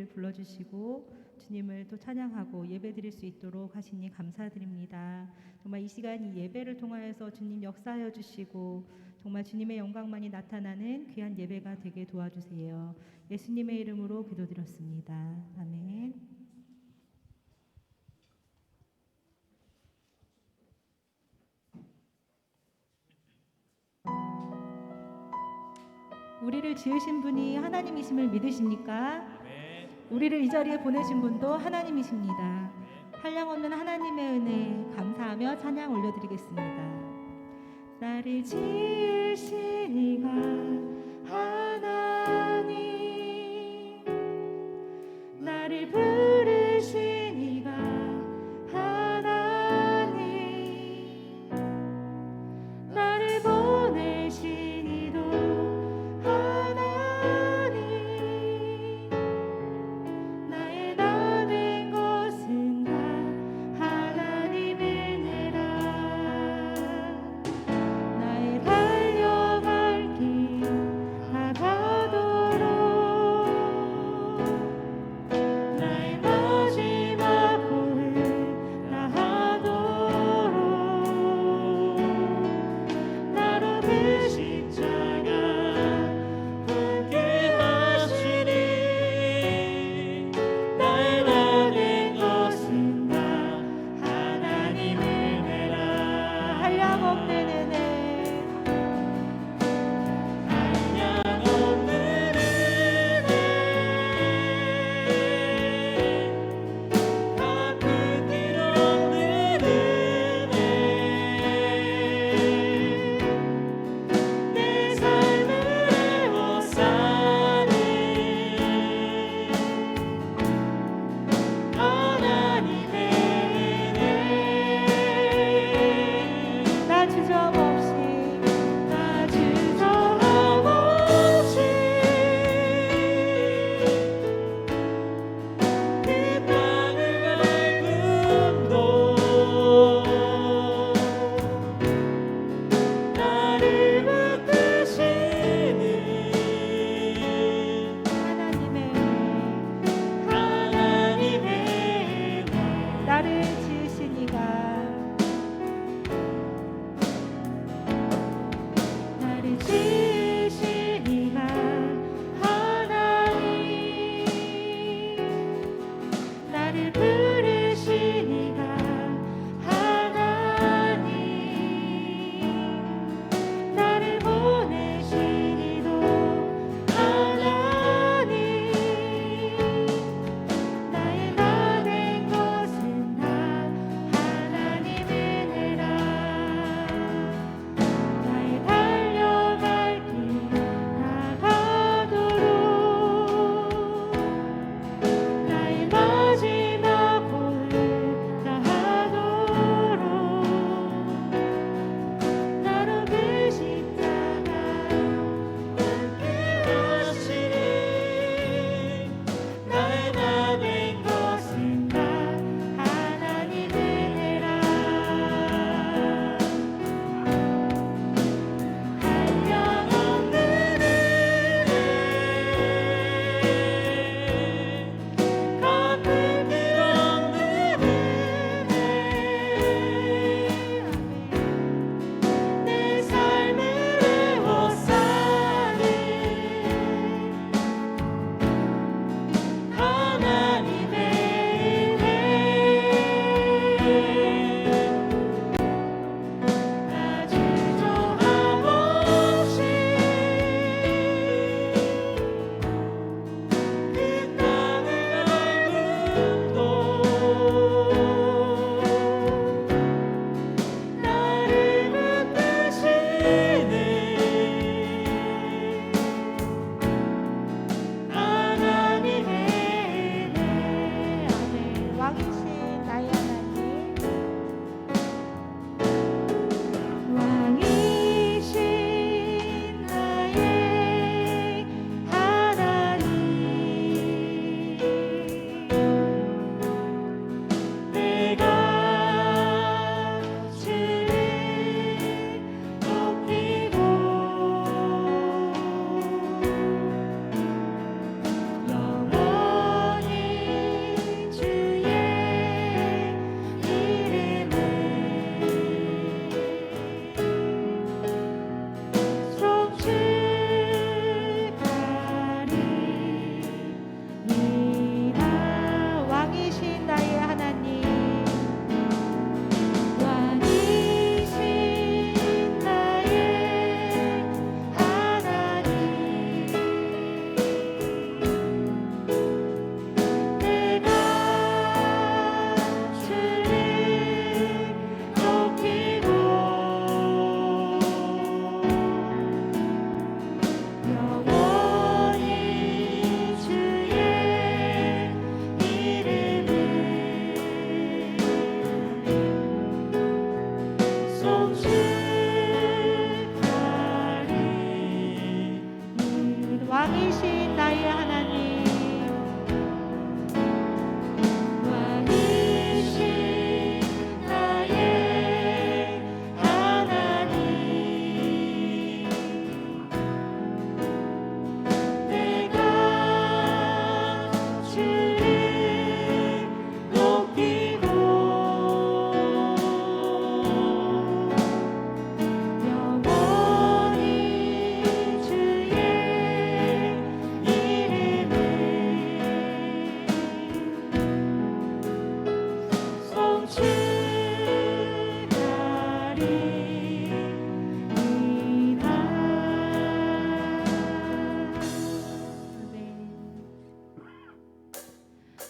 우리를 불러주시고 주님을 또 찬양하고 예배드릴 수 있도록 하시니 감사드립니다. 정말 이 시간 이 예배를 통하여서 주님 역사하여 주시고 정말 주님의 영광만이 나타나는 귀한 예배가 되게 도와주세요. 예수님의 이름으로 기도드렸습니다. 아멘. 우리를 지으신 분이 하나님이심을 믿으십니까? 우리를 이 자리에 보내신 분도 하나님이십니다. 한량없는 하나님의 은혜 감사하며 찬양 올려드리겠습니다. 나를 지으신 이가 하나님, 나를 부르신 이가 하나님, 나를 보내신 이도 하나님, 나의 나 된 것은 다 하나님의 은혜라. 나의 달려갈 길 다가도록 나의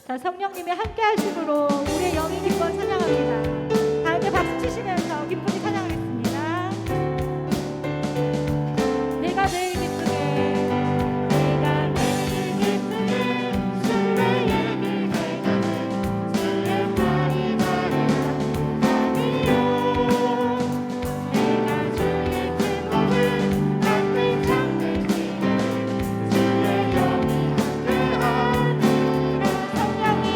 자, 성령님의 함께 하심으로 우리의 영이 기뻐 찬양합니다. 다 함께 박수 치시면서 기쁘게 찬양하겠습니다. 내가 늘 기쁘게 내가 늘 기쁘게 주의 얘기해 주의 말이 내가 주의 큰 몸을 함께 잠들기 주의 영이 함께하니 성령이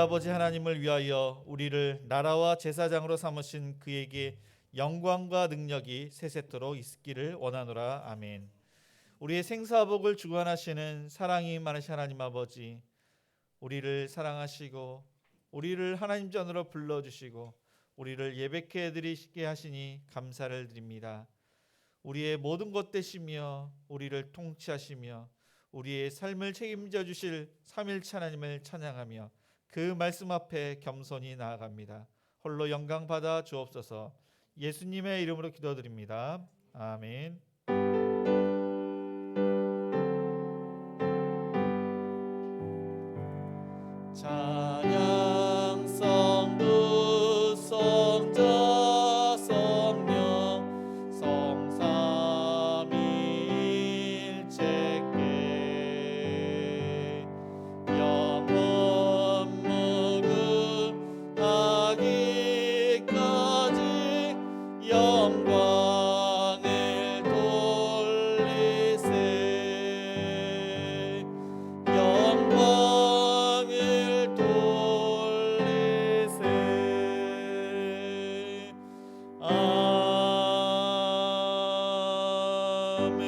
아버지 하나님을 위하여 우리를 나라와 제사장으로 삼으신 그에게 영광과 능력이 세세토록 있기를 원하노라. 아멘. 우리의 생사복을 주관하시는 사랑이 많으신 하나님 아버지, 우리를 사랑하시고 우리를 하나님 전으로 불러주시고 우리를 예배케 해드리시게 하시니 감사를 드립니다. 우리의 모든 것 되시며 우리를 통치하시며 우리의 삶을 책임져 주실 삼일체 하나님을 찬양하며 그 말씀 앞에 겸손히 나아갑니다. 홀로 영광 받아 주옵소서. 예수님의 이름으로 기도드립니다. 아멘. 찬양 성부 성자 성령 성삼위일체께 영원 무궁하기까지 영광을 돌리세 영광을 돌리세. 아멘.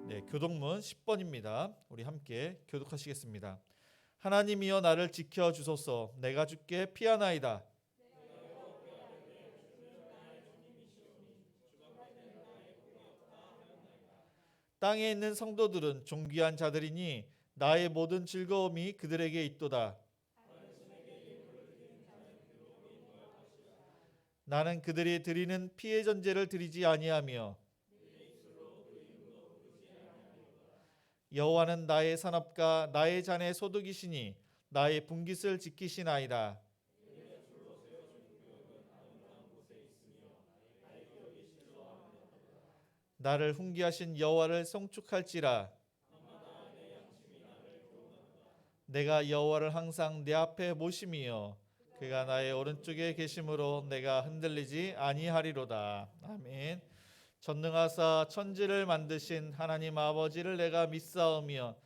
네, 교독문 10번입니다. 우리 함께 교독하시겠습니다. 하나님이여 나를 지켜 주소서. 내가 주께 피하나이다. 땅에 있는 성도들은 존귀한 자들이니 나의 모든 즐거움이 그들에게 있도다. 나는 그들이 드리는 피의 전제를 드리지 아니하며 여호와는 나의 산업과 나의 잔의 소득이시니 나의 분깃을 지키시나이다. 나를 훈계하신 여호와를 송축할지라. 내가 여호와를 항상 내 앞에 모심이요 그가 나의 오른쪽에 계심으로 내가 흔들리지 아니하리로다. 아멘. 전능하사 천지를 만드신 하나님 아버지를 내가 믿사오며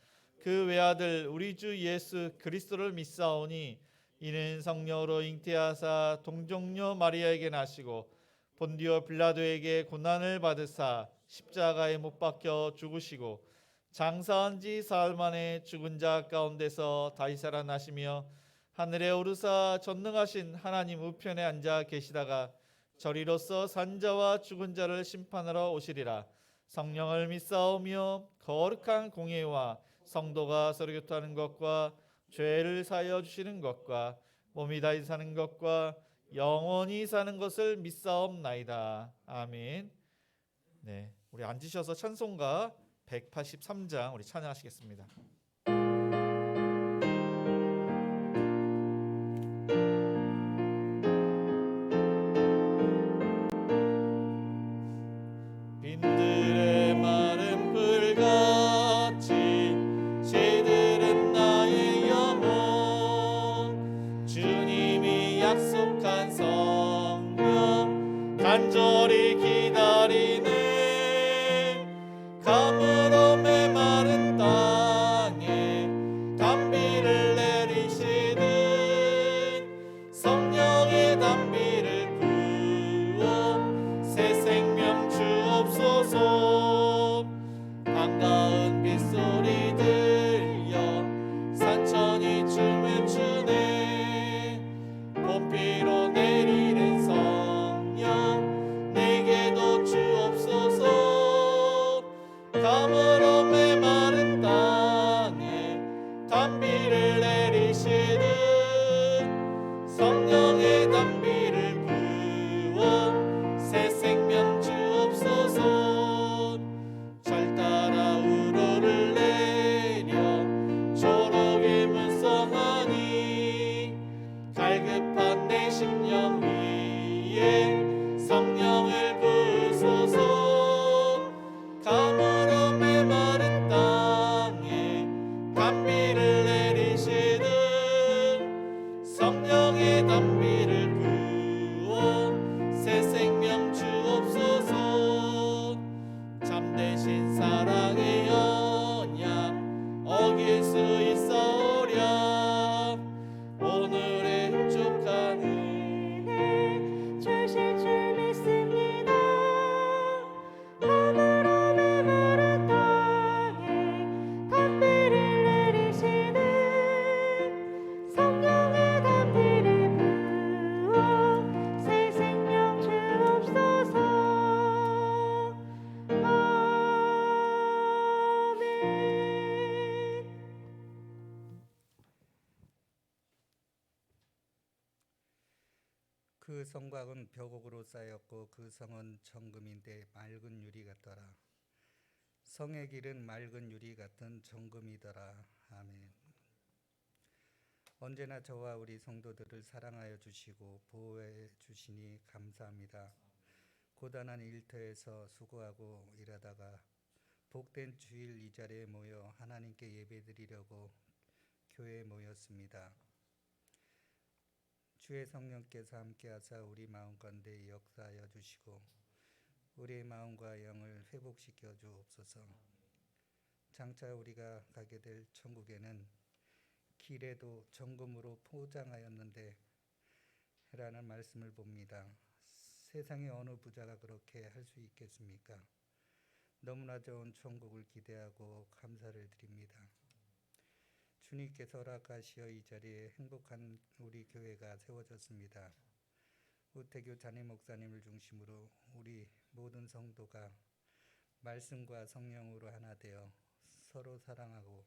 그 외아들 우리 주 예수 그리스도를 믿사오니 이는 성령으로 잉태하사 동정녀 마리아에게 나시고 본디오 빌라도에게 고난을 받으사 십자가에 못 박혀 죽으시고 장사한 지 사흘 만에 죽은 자 가운데서 다시 살아나시며 하늘에 오르사 전능하신 하나님 우편에 앉아 계시다가 저리로서 산자와 죽은 자를 심판하러 오시리라. 성령을 믿사오며 거룩한 공예와 성도가 서로 교통하는 것과 죄를 사하여 주시는 것과 몸이 다시 사는 것과 영원히 사는 것을 믿사옵나이다. 아멘. 네, 우리 앉으셔서 찬송가 183장 우리 찬양하시겠습니다. 빈들의 마른 불같이 시들은 나의 영혼 주님이 약속한 성령 간절히 기다리네. 감으로 메마른 땅에 단비를 내리시듯 성령의 단비를 부어 새 생명 주옵소서. 반가운 빗소리 들려 산천이 춤을 추네. 봄비로 내리는 성령 내게도 주옵소서. 감으로 메마른 땅에 단비를 내리시듯 성령의 단비를 부어 새 생명 주옵소서. 절 따라 우러를 내려 초록이 무성하니 갈급한 내 심령 위에 성령을 부으소서. 감으로 메마른 땅에 단비를 내리시듯 성령의 단비를 부어 그 성곽은 벽옥으로 쌓였고 그 성은 정금인데 맑은 유리 같더라. 성의 길은 맑은 유리 같은 정금이더라. 아멘. 언제나 저와 우리 성도들을 사랑하여 주시고 보호해 주시니 감사합니다. 고단한 일터에서 수고하고 일하다가 복된 주일 이 자리에 모여 하나님께 예배드리려고 교회에 모였습니다. 주의 성령께서 함께하사 우리 마음 가운데 역사하여 주시고 우리의 마음과 영을 회복시켜 주옵소서. 장차 우리가 가게 될 천국에는 길에도 정금으로 포장하였는데 라는 말씀을 봅니다. 세상의 어느 부자가 그렇게 할 수 있겠습니까? 너무나 좋은 천국을 기대하고 감사를 드립니다. 주님께서 허락하시어 이 자리에 행복한 우리 교회가 세워졌습니다. 우태교 잔임 목사님을 중심으로 우리 모든 성도가 말씀과 성령으로 하나 되어 서로 사랑하고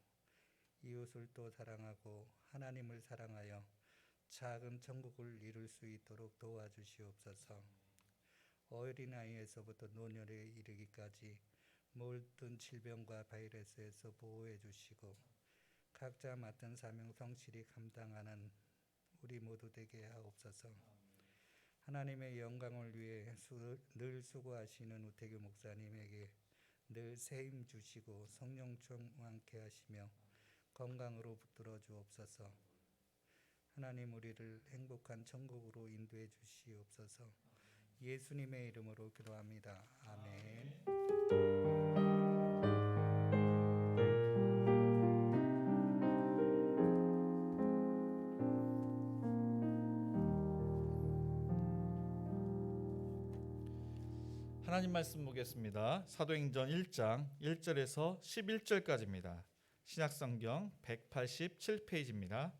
이웃을 또 사랑하고 하나님을 사랑하여 작은 천국을 이룰 수 있도록 도와주시옵소서. 어린아이에서부터 노년에 이르기까지 모든 질병과 바이러스에서 보호해 주시고 각자 맡은 사명 성실히 감당하는 우리 모두 되게 하옵소서. 하나님의 영광을 위해 늘 수고하시는 우태교 목사님에게 늘 새힘 주시고 성령 충만케 하시며 건강으로 붙들어 주옵소서. 하나님 우리를 행복한 천국으로 인도해 주시옵소서. 예수님의 이름으로 기도합니다. 아멘. 하나님 말씀 보겠습니다. 사도행전 1장 1절에서 11절까지입니다. 신약성경 187페이지입니다.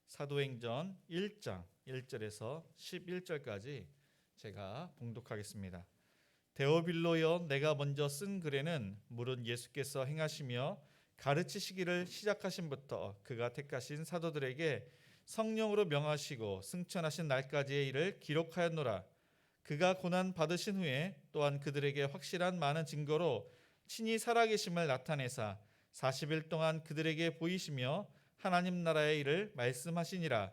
사도행전 1장 1절에서 11절까지 제가 봉독하겠습니다. 데오빌로여, 내가 먼저 쓴 글에는 물은 예수께서 행하시며 가르치시기를 시작하신부터 그가 택하신 사도들에게 성령으로 명하시고 승천하신 날까지의 일을 기록하였노라. 그가 고난 받으신 후에 또한 그들에게 확실한 많은 증거로 친히 살아계심을 나타내사 40일 동안 그들에게 보이시며 하나님 나라의 일을 말씀하시니라.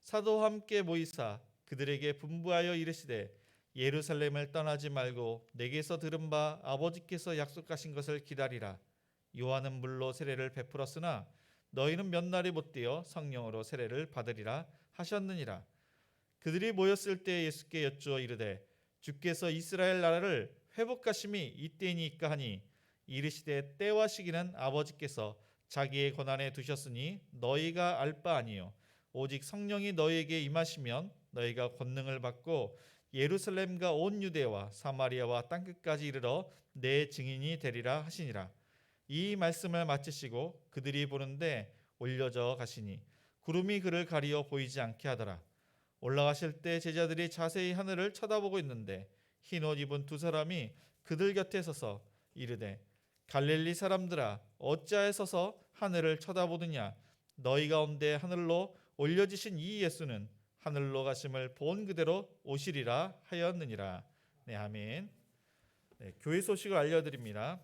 사도와 함께 모이사 그들에게 분부하여 이르시되 예루살렘을 떠나지 말고 내게서 들은 바 아버지께서 약속하신 것을 기다리라. 요한은 물로 세례를 베풀었으나 너희는 몇 날이 못되어 성령으로 세례를 받으리라 하셨느니라. 그들이 모였을 때 예수께 여쭈어 이르되 주께서 이스라엘 나라를 회복하심이 이때이니까 하니 이르시되 때와 시기는 아버지께서 자기의 권한에 두셨으니 너희가 알 바 아니요 오직 성령이 너희에게 임하시면 너희가 권능을 받고 예루살렘과 온 유대와 사마리아와 땅끝까지 이르러 내 증인이 되리라 하시니라. 이 말씀을 마치시고 그들이 보는데 올려져 가시니 구름이 그를 가리어 보이지 않게 하더라. 올라가실 때 제자들이 자세히 하늘을 쳐다보고 있는데 흰 옷 입은 두 사람이 그들 곁에 서서 이르되 갈릴리 사람들아 어찌하여 서서 하늘을 쳐다보느냐. 너희 가운데 하늘로 올려지신 이 예수는 하늘로 가심을 본 그대로 오시리라 하였느니라. 네, 아멘. 네, 교회 소식을 알려드립니다.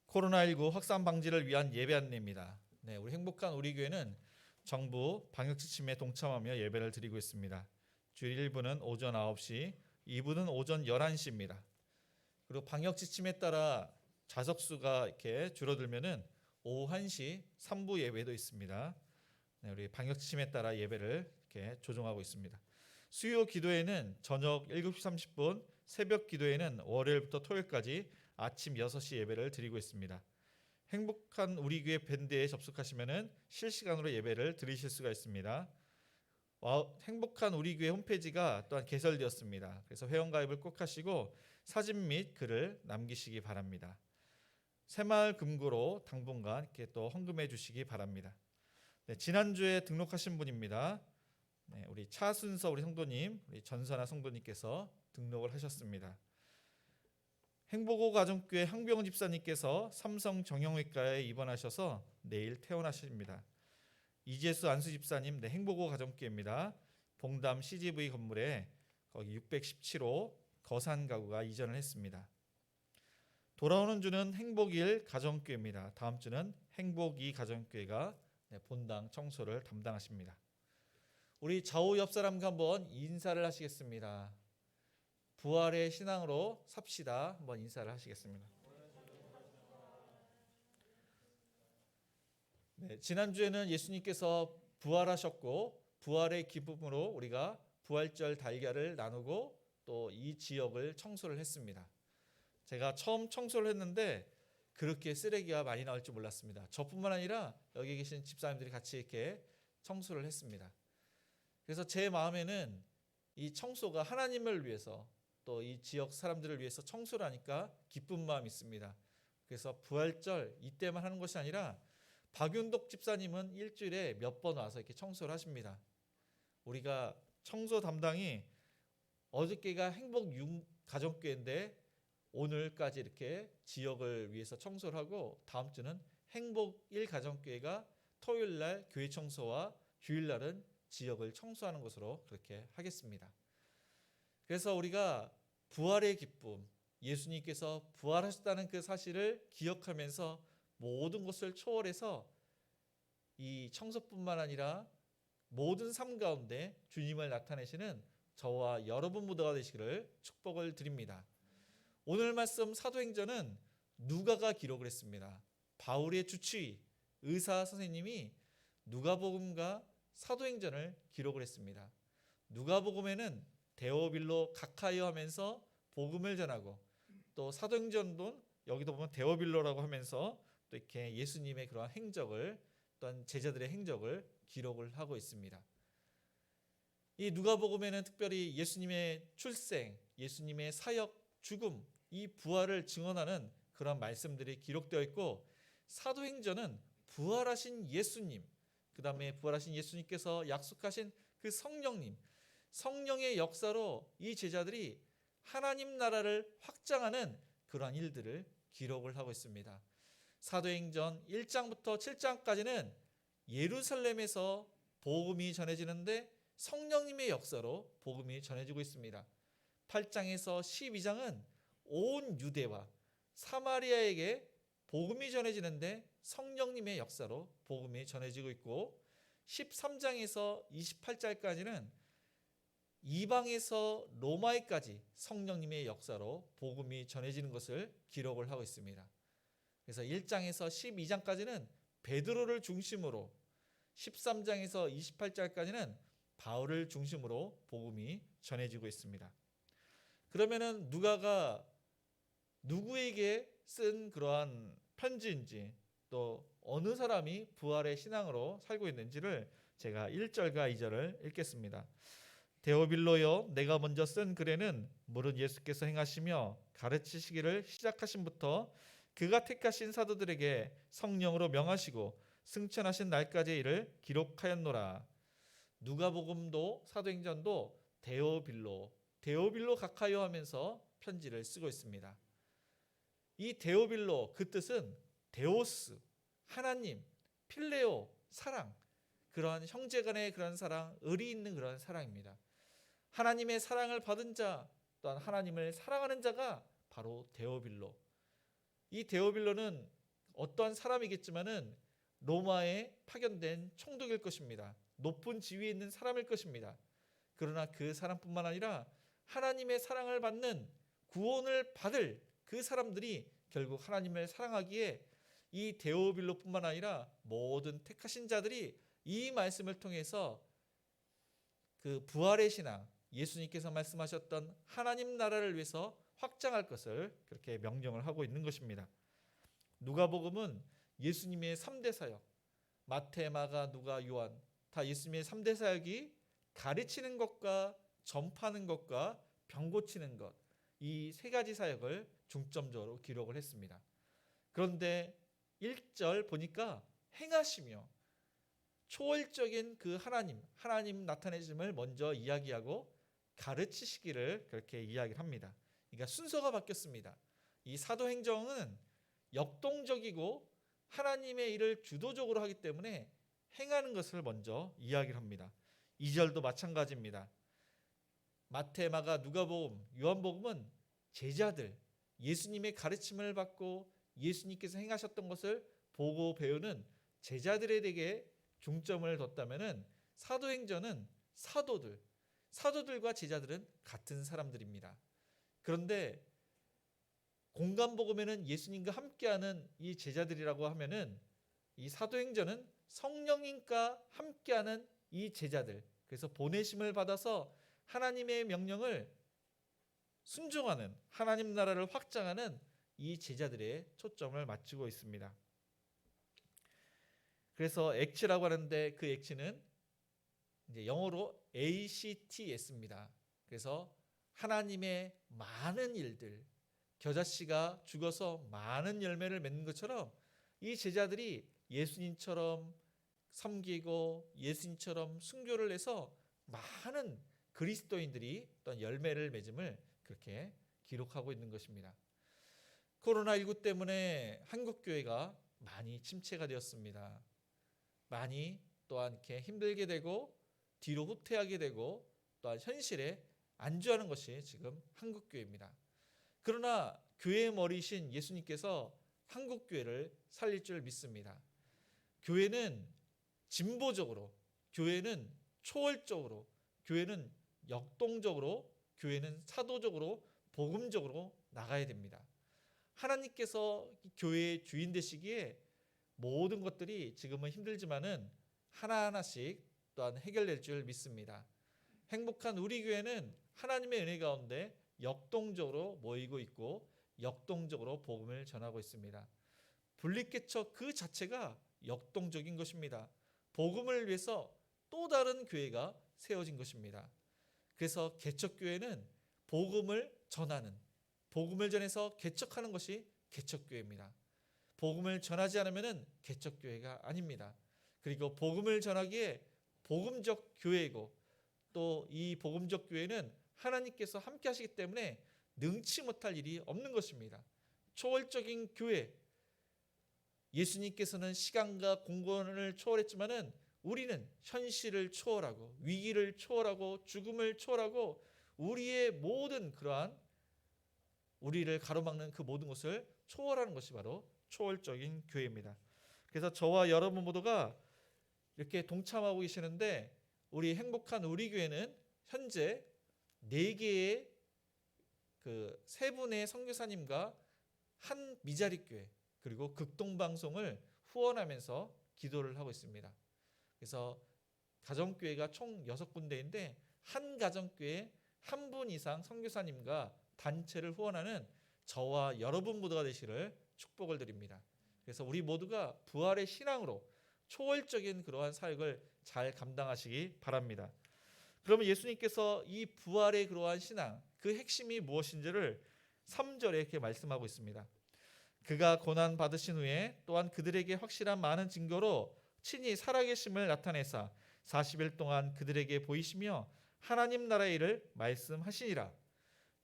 코로나19 확산 방지를 위한 예배 안내입니다. 네, 우리 행복한 우리 교회는 정부 방역 지침에 동참하며 예배를 드리고 있습니다. 주일 1부는 오전 9시, 2부는 오전 11시입니다. 그리고 방역 지침에 따라 좌석 수가 이렇게 줄어들면은 오후 1시 3부 예배도 있습니다. 네, 우리 방역 지침에 따라 예배를 이렇게 조정하고 있습니다. 수요 기도회는 저녁 7시 30분, 새벽 기도회는 월요일부터 토요일까지 아침 6시 예배를 드리고 있습니다. 행복한 우리 교회 밴드에 접속하시면은 실시간으로 예배를 들으실 수가 있습니다. 행복한 우리 교회 홈페이지가 또한 개설되었습니다. 그래서 회원가입을 꼭 하시고 사진 및 글을 남기시기 바랍니다. 새마을 금고로 당분간 이렇게 또 헌금해 주시기 바랍니다. 네, 지난주에 등록하신 분입니다. 네, 우리 차순서 우리 성도님, 우리 전선아 성도님께서 등록을 하셨습니다. 행복호 가정교회 황병훈 집사님께서 삼성 정형외과에 입원하셔서 내일 퇴원하십니다. 이재수 안수 집사님, 네, 행복호 가정교회입니다. 봉담 CGV 건물에 거기 617호 거산 가구가 이전을 했습니다. 돌아오는 주는 행복일 가정교회입니다. 다음 주는 행복이 가정교회가 본당 청소를 담당하십니다. 우리 좌우 옆 사람과 한번 인사를 하시겠습니다. 부활의 신앙으로 삽시다. 한번 인사를 하시겠습니다. 네, 지난주에는 예수님께서 부활하셨고 부활의 기쁨으로 우리가 부활절 달걀을 나누고 또 이 지역을 청소를 했습니다. 제가 처음 청소를 했는데 그렇게 쓰레기가 많이 나올 줄 몰랐습니다. 저뿐만 아니라 여기 계신 집사님들이 같이 이렇게 청소를 했습니다. 그래서 제 마음에는 이 청소가 하나님을 위해서 또 이 지역 사람들을 위해서 청소를 하니까 기쁜 마음이 있습니다. 그래서 부활절 이때만 하는 것이 아니라 박윤덕 집사님은 일주일에 몇 번 와서 이렇게 청소를 하십니다. 우리가 청소 담당이 어저께가 행복 가정교회인데 오늘까지 이렇게 지역을 위해서 청소를 하고 다음 주는 행복 1 가정교회가 토요일 날 교회 청소와 주일 날은 지역을 청소하는 것으로 그렇게 하겠습니다. 그래서 우리가 부활의 기쁨, 예수님께서 부활하셨다는 그 사실을 기억하면서 모든 것을 초월해서 이 청소뿐만 아니라 모든 삶 가운데 주님을 나타내시는 저와 여러분 모두가 되시기를 축복을 드립니다. 오늘 말씀 사도행전은 누가가 기록을 했습니다. 바울의 주치의 의사 선생님이 누가복음과 사도행전을 기록을 했습니다. 누가복음에는 데오빌로 가카이어 하면서 복음을 전하고 또 사도행전도 여기도 보면 데오빌로라고 하면서 또 이렇게 예수님의 그러한 행적을 또한 제자들의 행적을 기록을 하고 있습니다. 이 누가복음에는 특별히 예수님의 출생, 예수님의 사역, 죽음, 이 부활을 증언하는 그런 말씀들이 기록되어 있고 사도행전은 부활하신 예수님, 그 다음에 부활하신 예수님께서 약속하신 그 성령님, 성령의 역사로 이 제자들이 하나님 나라를 확장하는 그러한 일들을 기록을 하고 있습니다. 사도행전 1장부터 7장까지는 예루살렘에서 복음이 전해지는데 성령님의 역사로 복음이 전해지고 있습니다. 8장에서 12장은 온 유대와 사마리아에게 복음이 전해지는데 성령님의 역사로 복음이 전해지고 있고 13장에서 28장까지는 이방에서 로마에까지 성령님의 역사로 복음이 전해지는 것을 기록을 하고 있습니다. 그래서 1장에서 12장까지는 베드로를 중심으로 13장에서 28장까지는 바울을 중심으로 복음이 전해지고 있습니다. 그러면은 누가가 누구에게 쓴 그러한 편지인지 또 어느 사람이 부활의 신앙으로 살고 있는지를 제가 1절과 2절을 읽겠습니다. 데오빌로여, 내가 먼저 쓴 글에는 물은 예수께서 행하시며 가르치시기를 시작하신부터 그가 택하신 사도들에게 성령으로 명하시고 승천하신 날까지의 일을 기록하였노라. 누가복음도 사도행전도 데오빌로 가카이어 하면서 편지를 쓰고 있습니다. 이 데오빌로 그 뜻은 데오스, 하나님, 필레오, 사랑, 그러한 형제간의 그런 사랑, 의리 있는 그런 사랑입니다. 하나님의 사랑을 받은 자, 또한 하나님을 사랑하는 자가 바로 데오빌로. 이 데오빌로는 어떠한 사람이겠지만은 로마에 파견된 총독일 것입니다. 높은 지위에 있는 사람일 것입니다. 그러나 그 사람뿐만 아니라 하나님의 사랑을 받는 구원을 받을 그 사람들이 결국 하나님을 사랑하기에 이 데오빌로뿐만 아니라 모든 택하신 자들이 이 말씀을 통해서 그 부활의 신앙, 예수님께서 말씀하셨던 하나님 나라를 위해서 확장할 것을 그렇게 명령을 하고 있는 것입니다. 누가복음은 예수님의 3대 사역, 마태, 마가, 누가, 요한 다 예수님의 3대 사역이 가르치는 것과 전파하는 것과 병 고치는 것, 이 세 가지 사역을 중점적으로 기록을 했습니다. 그런데 1절 보니까 행하시며 초월적인 그 하나님 나타내심을 먼저 이야기하고 가르치시기를 그렇게 이야기를 합니다. 그러니까 순서가 바뀌었습니다. 이 사도행정은 역동적이고 하나님의 일을 주도적으로 하기 때문에 행하는 것을 먼저 이야기를 합니다. 2절도 마찬가지입니다. 마태, 마가, 누가복음, 요한복음은 제자들, 예수님의 가르침을 받고 예수님께서 행하셨던 것을 보고 배우는 제자들에게 중점을 뒀다면은 사도행전은 사도들과 제자들은 같은 사람들입니다. 그런데 공간복음에는 예수님과 함께하는 이 제자들이라고 하면은 이 사도행전은 성령님과 함께하는 이 제자들, 그래서 보내심을 받아서 하나님의 명령을 순종하는, 하나님 나라를 확장하는 이 제자들의 초점을 맞추고 있습니다. 그래서 액치라고 하는데 그 액치는 이제 영어로 ACTS입니다. 그래서 하나님의 많은 일들, 겨자씨가 죽어서 많은 열매를 맺는 것처럼 이 제자들이 예수님처럼 섬기고 예수님처럼 순교를 해서 많은 그리스도인들이 어떤 열매를 맺음을 그렇게 기록하고 있는 것입니다. 코로나19 때문에 한국교회가 많이 침체가 되었습니다. 많이 또한 이렇게 힘들게 되고 뒤로 후퇴하게 되고 또한 현실에 안주하는 것이 지금 한국교회입니다. 그러나 교회의 머리신 예수님께서 한국교회를 살릴 줄 믿습니다. 교회는 진보적으로, 교회는 초월적으로, 교회는 역동적으로, 교회는 사도적으로, 복음적으로 나가야 됩니다. 하나님께서 교회의 주인 되시기에 모든 것들이 지금은 힘들지만은 하나하나씩 또한 해결될 줄 믿습니다. 행복한 우리 교회는 하나님의 은혜 가운데 역동적으로 모이고 있고 역동적으로 복음을 전하고 있습니다. 분리개척 그 자체가 역동적인 것입니다. 복음을 위해서 또 다른 교회가 세워진 것입니다. 그래서 개척교회는 복음을 전하는, 복음을 전해서 개척하는 것이 개척교회입니다. 복음을 전하지 않으면 개척교회가 아닙니다. 그리고 복음을 전하기에 복음적 교회이고 또 이 복음적 교회는 하나님께서 함께 하시기 때문에 능치 못할 일이 없는 것입니다. 초월적인 교회, 예수님께서는 시간과 공간을 초월했지만은 우리는 현실을 초월하고 위기를 초월하고 죽음을 초월하고 우리의 모든 그러한 우리를 가로막는 그 모든 것을 초월하는 것이 바로 초월적인 교회입니다. 그래서 저와 여러분 모두가 이렇게 동참하고 계시는데 우리 행복한 우리 교회는 현재 4개의 그 3분의 선교사님과 한 미자립 교회 그리고 극동방송을 후원하면서 기도를 하고 있습니다. 그래서 가정교회가 총 6군데인데 한 가정교회에 한 분 이상 선교사님과 단체를 후원하는 저와 여러분 모두가 되시를 축복을 드립니다. 그래서 우리 모두가 부활의 신앙으로 초월적인 그러한 사역을 잘 감당하시기 바랍니다. 그러면 예수님께서 이 부활의 그러한 신앙, 그 핵심이 무엇인지를 3절에 이렇게 말씀하고 있습니다. 그가 고난 받으신 후에 또한 그들에게 확실한 많은 증거로 친히 살아계심을 나타내사 40일 동안 그들에게 보이시며 하나님 나라의 일을 말씀하시니라.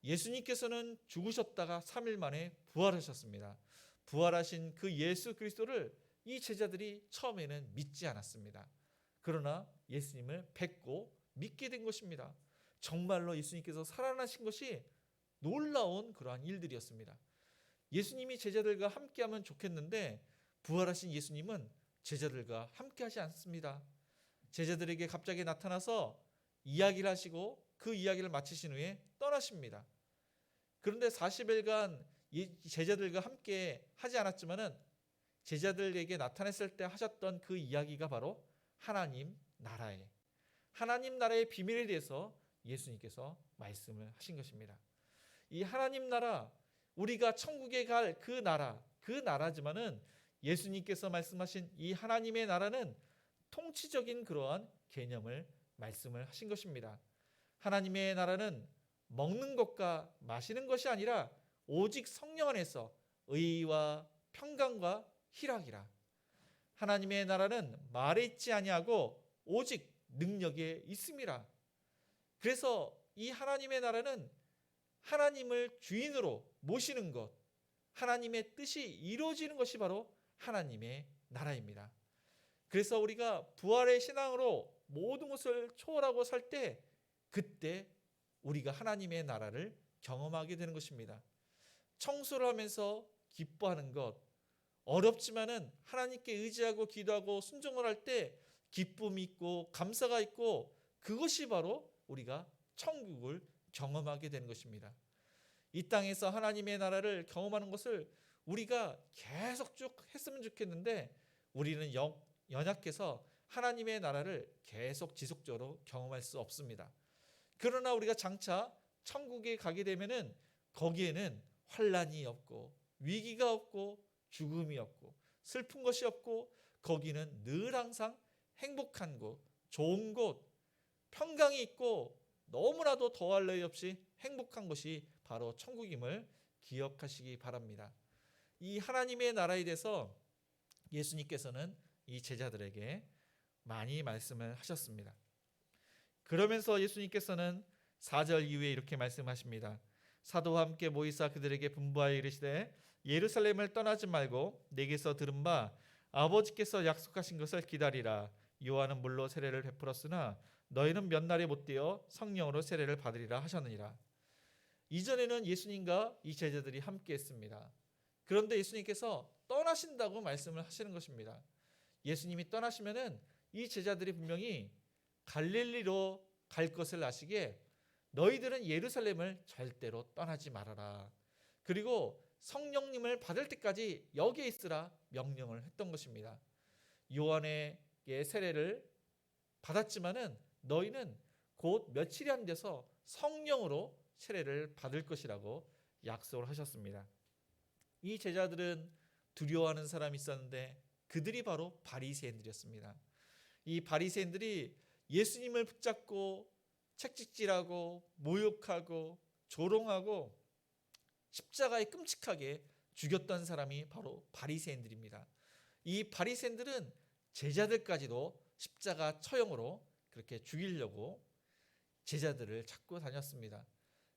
예수님께서는 죽으셨다가 3일 만에 부활하셨습니다. 부활하신 그 예수 그리스도를 이 제자들이 처음에는 믿지 않았습니다. 그러나 예수님을 뵙고 믿게 된 것입니다. 정말로 예수님께서 살아나신 것이 놀라운 그러한 일들이었습니다. 예수님이 제자들과 함께하면 좋겠는데 부활하신 예수님은 제자들과 함께하지 않습니다. 제자들에게 갑자기 나타나서 이야기를 하시고 그 이야기를 마치신 후에 떠나십니다. 그런데 40일간 제자들과 함께 하지 않았지만은 제자들에게 나타났을 때 하셨던 그 이야기가 바로 하나님 나라의 비밀에 대해서 예수님께서 말씀을 하신 것입니다. 이 하나님 나라, 우리가 천국에 갈 그 나라지만은 예수님께서 말씀하신 이 하나님의 나라는 통치적인 그러한 개념을 말씀을 하신 것입니다. 하나님의 나라는 먹는 것과 마시는 것이 아니라 오직 성령 안에서 의와 평강과 희락이라. 하나님의 나라는 말에 있지 아니하고 오직 능력에 있음이라. 그래서 이 하나님의 나라는 하나님을 주인으로 모시는 것, 하나님의 뜻이 이루어지는 것이 바로 하나님의 나라입니다. 그래서 우리가 부활의 신앙으로 모든 것을 초월하고 살 때 그때 우리가 하나님의 나라를 경험하게 되는 것입니다. 청소를 하면서 기뻐하는 것, 어렵지만은 하나님께 의지하고 기도하고 순종을 할 때 기쁨이 있고 감사가 있고 그것이 바로 우리가 천국을 경험하게 되는 것입니다. 이 땅에서 하나님의 나라를 경험하는 것을 우리가 계속 쭉 했으면 좋겠는데 우리는 연약해서 하나님의 나라를 계속 지속적으로 경험할 수 없습니다. 그러나 우리가 장차 천국에 가게 되면은 거기에는 환란이 없고 위기가 없고 죽음이 없고 슬픈 것이 없고 거기는 늘 항상 행복한 곳, 좋은 곳, 평강이 있고 너무나도 더할 나위 없이 행복한 것이 바로 천국임을 기억하시기 바랍니다. 이 하나님의 나라에 대해서 예수님께서는 이 제자들에게 많이 말씀을 하셨습니다. 그러면서 예수님께서는 4절 이후에 이렇게 말씀하십니다. 사도와 함께 모이사 그들에게 분부하여 이르시되 예루살렘을 떠나지 말고 내게서 들은 바 아버지께서 약속하신 것을 기다리라. 요한은 물로 세례를 베풀었으나 너희는 몇 날이 못되어 성령으로 세례를 받으리라 하셨느니라. 이전에는 예수님과 이 제자들이 함께 했습니다. 그런데 예수님께서 떠나신다고 말씀을 하시는 것입니다. 예수님이 떠나시면은 이 제자들이 분명히 갈릴리로 갈 것을 아시기에 너희들은 예루살렘을 절대로 떠나지 말아라. 그리고 성령님을 받을 때까지 여기에 있으라 명령을 했던 것입니다. 요한의 세례를 받았지만은 너희는 곧 며칠이 안 돼서 성령으로 세례를 받을 것이라고 약속을 하셨습니다. 이 제자들은 두려워하는 사람이 있었는데 그들이 바로 바리새인들이었습니다. 이 바리새인들이 예수님을 붙잡고 책찍질하고 모욕하고 조롱하고 십자가에 끔찍하게 죽였던 사람이 바로 바리새인들입니다. 이 바리새인들은 제자들까지도 십자가 처형으로 그렇게 죽이려고 제자들을 찾고 다녔습니다.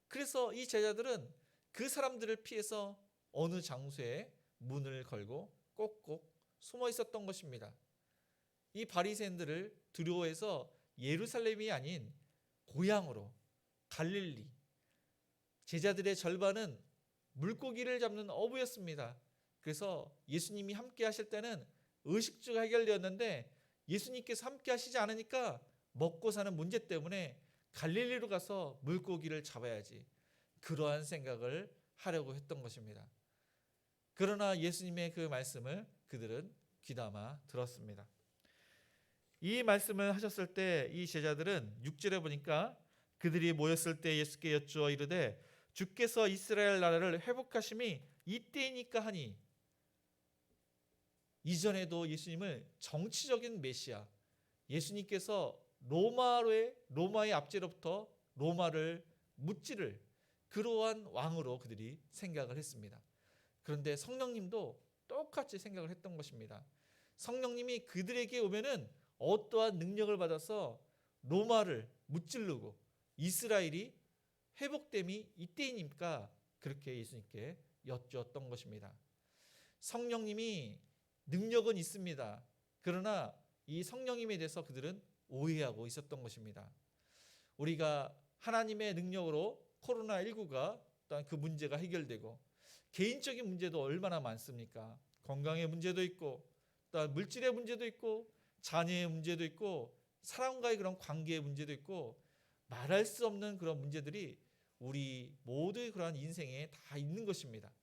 그래서 이 제자들은 그 사람들을 피해서 어느 장소에 문을 걸고 꼭꼭 숨어 있었던 것입니다. 이 바리새인들을 두려워해서 예루살렘이 아닌 고향으로 갈릴리, 제자들의 절반은 물고기를 잡는 어부였습니다. 그래서 예수님이 함께 하실 때는 의식주가 해결되었는데 예수님께서 함께 하시지 않으니까 먹고 사는 문제 때문에 갈릴리로 가서 물고기를 잡아야지, 그러한 생각을 하려고 했던 것입니다. 그러나 예수님의 그 말씀을 그들은 귀담아 들었습니다. 이 말씀을 하셨을 때 이 제자들은 6절에 보니까 그들이 모였을 때 예수께 여쭈어 이르되 주께서 이스라엘 나라를 회복하심이 이때이니까 하니, 이전에도 예수님을 정치적인 메시아, 예수님께서 로마의 압제로부터 로마를 무찌를 그러한 왕으로 그들이 생각을 했습니다. 그런데 성령님도 똑같이 생각을 했던 것입니다. 성령님이 그들에게 오면은 어떠한 능력을 받아서 로마를 무찌르고 이스라엘이 회복됨이 이때이니까 그렇게 예수님께 여쭈었던 것입니다. 성령님이 능력은 있습니다. 그러나 이 성령님에 대해서 그들은 오해하고 있었던 것입니다. 우리가 하나님의 능력으로 코로나19가 또한 그 문제가 해결되고 개인적인 문제도 얼마나 많습니까? 건강의 문제도 있고 또 물질의 문제도 있고 자녀의 문제도 있고 사람과의 그런 관계의 문제도 있고 말할 수 없는 그런 문제들이 우리 모두의 그러한 인생에 다 있는 것입니다.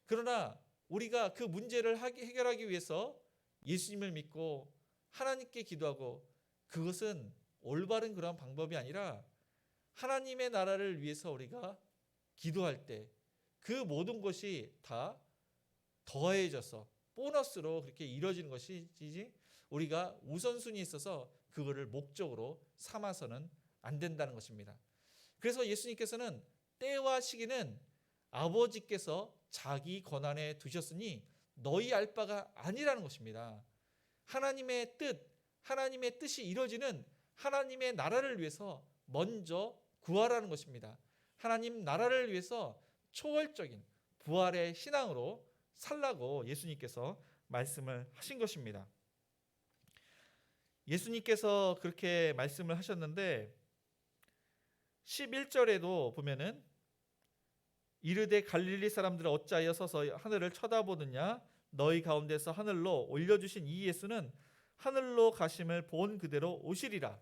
그러나 우리가 그 문제를 해결하기 위해서 예수님을 믿고 하나님께 기도하고, 그것은 올바른 그런 방법이 아니라 하나님의 나라를 위해서 우리가 기도할 때 그 모든 것이 다 더해져서 보너스로 그렇게 이루어지는 것이지 우리가 우선순위에 있어서 그거를 목적으로 삼아서는 안 된다는 것입니다. 그래서 예수님께서는 때와 시기는 아버지께서 자기 권한에 두셨으니 너희 알 바가 아니라는 것입니다. 하나님의 뜻이 이루어지는 하나님의 나라를 위해서 먼저 구하라는 것입니다. 하나님 나라를 위해서 초월적인 부활의 신앙으로 살라고 예수님께서 말씀을 하신 것입니다. 예수님께서 그렇게 말씀을 하셨는데 11절에도 보면은 이르되 갈릴리 사람들은 어찌하여 서서 하늘을 쳐다보느냐 너희 가운데서 하늘로 올려주신 이 예수는 하늘로 가심을 본 그대로 오시리라.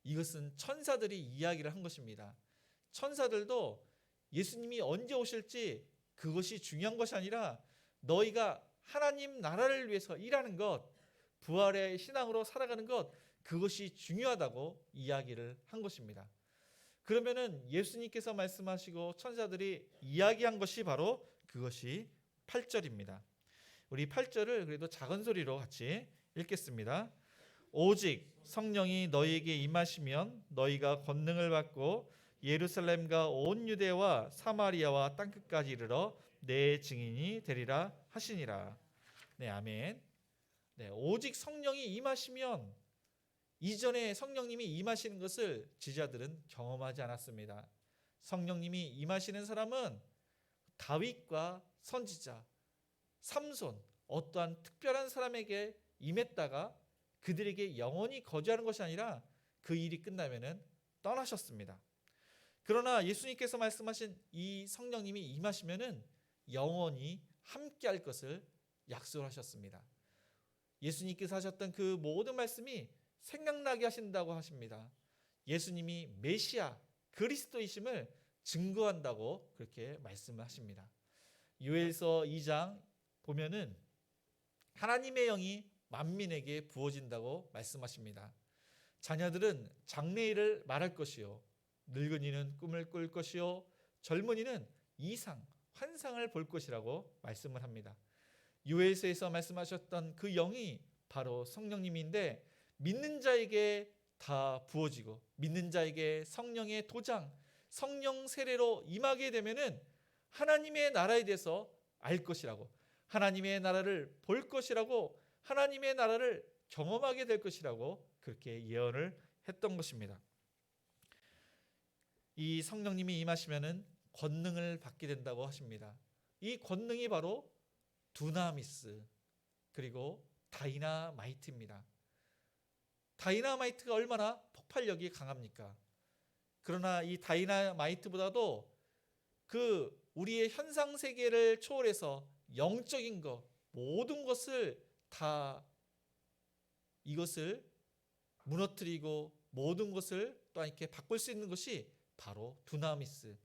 이것은 천사들이 이야기를 한 것입니다. 천사들도 예수님이 언제 오실지 그것이 중요한 것이 아니라 너희가 하나님 나라를 위해서 일하는 것, 부활의 신앙으로 살아가는 것, 그것이 중요하다고 이야기를 한 것입니다. 그러면은 예수님께서 말씀하시고 천사들이 이야기한 것이 바로 그것이 8절입니다. 우리 8절을 그래도 작은 소리로 같이 읽겠습니다. 오직 성령이 너희에게 임하시면 너희가 권능을 받고 예루살렘과 온 유대와 사마리아와 땅끝까지 이르러 내 증인이 되리라 하시니라. 네, 아멘. 네, 오직 성령이 임하시면 이전에 성령님이 임하시는 것을 제자들은 경험하지 않았습니다. 성령님이 임하시는 사람은 다윗과 선지자, 삼손, 어떠한 특별한 사람에게 임했다가 그들에게 영원히 거주하는 것이 아니라 그 일이 끝나면은 떠나셨습니다. 그러나 예수님께서 말씀하신 이 성령님이 임하시면은 영원히 함께할 것을 약속하셨습니다. 예수님께서 하셨던 그 모든 말씀이 생각나게 하신다고 하십니다. 예수님이 메시아 그리스도이심을 증거한다고 그렇게 말씀을 하십니다. 요엘서 2장 보면은 하나님의 영이 만민에게 부어진다고 말씀하십니다. 자녀들은 장래일을 말할 것이요 늙은이는 꿈을 꿀 것이요 젊은이는 이상 환상을 볼 것이라고 말씀을 합니다. 요엘서에서 말씀하셨던 그 영이 바로 성령님인데 믿는 자에게 다 부어지고 믿는 자에게 성령의 도장, 성령 세례로 임하게 되면은 하나님의 나라에 대해서 알 것이라고, 하나님의 나라를 볼 것이라고, 하나님의 나라를 경험하게 될 것이라고 그렇게 예언을 했던 것입니다. 이 성령님이 임하시면은 권능을 받게 된다고 하십니다. 이 권능이 바로 두나미스 그리고 다이나마이트입니다. 다이나마이트가 얼마나 폭발력이 강합니까? 그러나 이 다이나마이트보다도 그 우리의 현상 세계를 초월해서 영적인 것 모든 것을 다 이것을 무너뜨리고 모든 것을 또 이렇게 바꿀 수 있는 것이 바로 두나미스,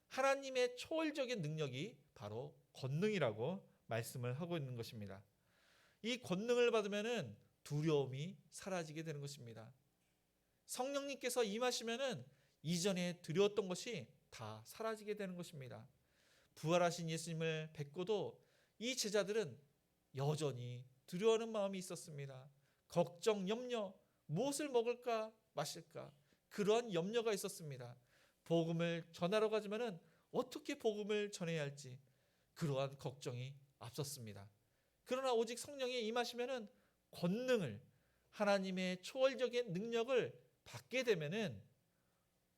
하나님의 초월적인 능력이 바로 권능이라고 말씀을 하고 있는 것입니다. 이 권능을 받으면은 두려움이 사라지게 되는 것입니다. 성령님께서 임하시면은 이전에 두려웠던 것이 다 사라지게 되는 것입니다. 부활하신 예수님을 뵙고도 이 제자들은 여전히 두려워하는 마음이 있었습니다. 걱정, 염려, 무엇을 먹을까 마실까 그러한 염려가 있었습니다. 복음을 전하러 가지만은 어떻게 복음을 전해야 할지 그러한 걱정이 앞섰습니다. 그러나 오직 성령이 임하시면은 권능을, 하나님의 초월적인 능력을 받게 되면은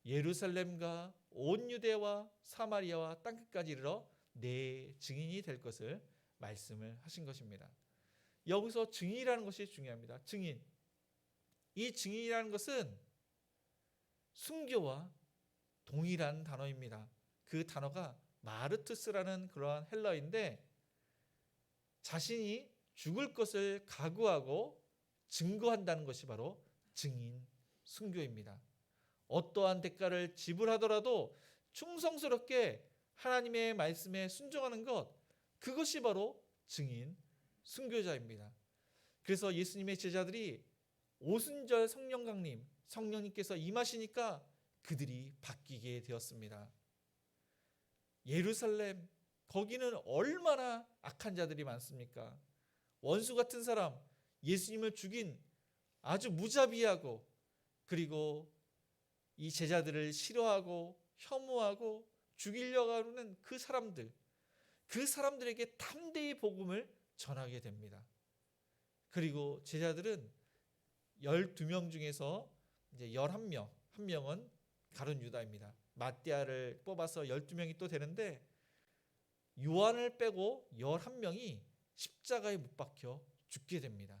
예루살렘과 온 유대와 사마리아와 땅끝까지 이르러 내 증인이 될 것을 말씀을 하신 것입니다. 여기서 증인이라는 것이 중요합니다. 증인. 이 증인이라는 것은 순교와 동일한 단어입니다. 그 단어가 마르투스라는 그러한 헬라어인데 자신이 죽을 것을 각오하고 증거한다는 것이 바로 증인, 순교입니다. 어떠한 대가를 지불하더라도 충성스럽게 하나님의 말씀에 순종하는 것, 그것이 바로 증인, 순교자입니다. 그래서 예수님의 제자들이 오순절 성령 강림, 성령님께서 임하시니까 그들이 바뀌게 되었습니다. 예루살렘, 거기는 얼마나 악한 자들이 많습니까? 원수 같은 사람, 예수님을 죽인 아주 무자비하고 그리고 이 제자들을 싫어하고 혐오하고 죽이려고 하는 그 사람들에게 담대히 복음을 전하게 됩니다. 그리고 제자들은 12명 중에서 이제 11명, 한 명은 가룟 유다입니다. 마띠아를 뽑아서 12명이 또 되는데 요한을 빼고 11명이 십자가에 못 박혀 죽게 됩니다.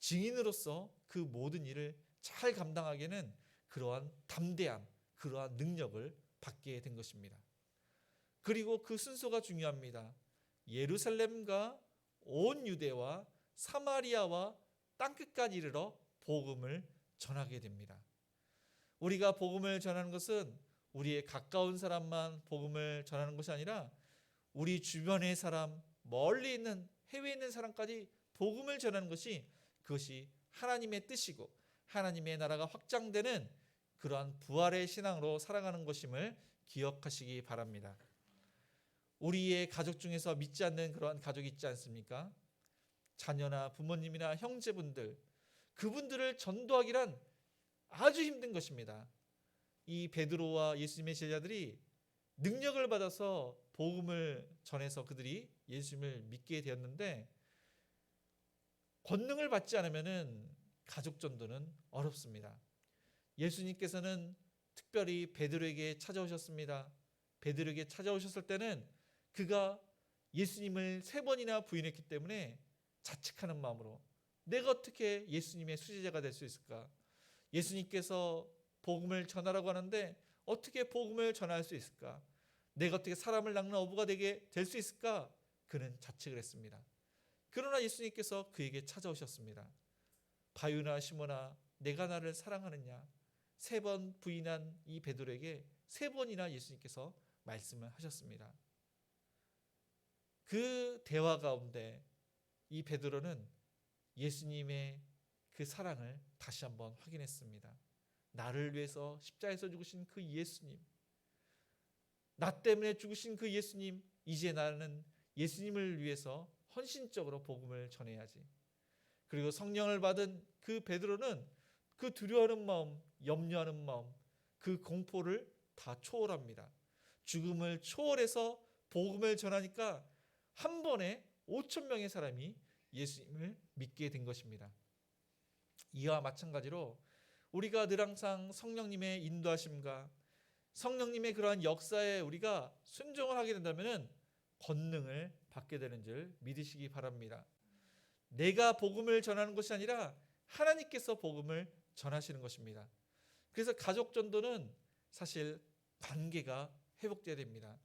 증인으로서 그 모든 일을 잘 감당하기에는 그러한 담대함, 그러한 능력을 받게 된 것입니다. 그리고 그 순서가 중요합니다. 예루살렘과 온 유대와 사마리아와 땅끝까지 이르러 복음을 전하게 됩니다. 우리가 복음을 전하는 것은 우리의 가까운 사람만 복음을 전하는 것이 아니라 우리 주변의 사람, 멀리 있는 해외에 있는 사람까지 복음을 전하는 것이, 그것이 하나님의 뜻이고 하나님의 나라가 확장되는 그러한 부활의 신앙으로 살아가는 것임을 기억하시기 바랍니다. 우리의 가족 중에서 믿지 않는 그러한 가족이 있지 않습니까? 자녀나 부모님이나 형제분들, 그분들을 전도하기란 아주 힘든 것입니다. 이 베드로와 예수님의 제자들이 능력을 받아서 복음을 전해서 그들이 예수님을 믿게 되었는데, 권능을 받지 않으면 가족 전도는 어렵습니다. 예수님께서는 특별히 베드로에게 찾아오셨습니다. 베드로에게 찾아오셨을 때는 그가 예수님을 3번이나 부인했기 때문에 자책하는 마음으로, 내가 어떻게 예수님의 수제자가 될 수 있을까? 예수님께서 복음을 전하라고 하는데 어떻게 복음을 전할 수 있을까? 내가 어떻게 사람을 낚는 어부가 되게 될 수 있을까? 그는 자책을 했습니다. 그러나 예수님께서 그에게 찾아오셨습니다. 바유나 시몬아, 내가 나를 사랑하느냐? 3번 부인한 이 베드로에게 3번이나 예수님께서 말씀을 하셨습니다. 그 대화 가운데 이 베드로는 예수님의 그 사랑을 다시 한번 확인했습니다. 나를 위해서 십자가에서 죽으신 그 예수님, 나 때문에 죽으신 그 예수님, 이제 나는 예수님을 위해서 헌신적으로 복음을 전해야지. 그리고 성령을 받은 그 베드로는 그 두려워하는 마음, 염려하는 마음, 그 공포를 다 초월합니다. 죽음을 초월해서 복음을 전하니까 한 번에 5,000명의 사람이 예수님을 믿게 된 것입니다. 이와 마찬가지로 우리가 늘 항상 성령님의 인도하심과 성령님의 그러한 역사에 우리가 순종을 하게 된다면 권능을 받게 되는 줄 믿으시기 바랍니다. 내가 복음을 전하는 것이 아니라 하나님께서 복음을 전하시는 것입니다. 그래서 가족 전도는 사실 관계가 회복돼야 됩니다.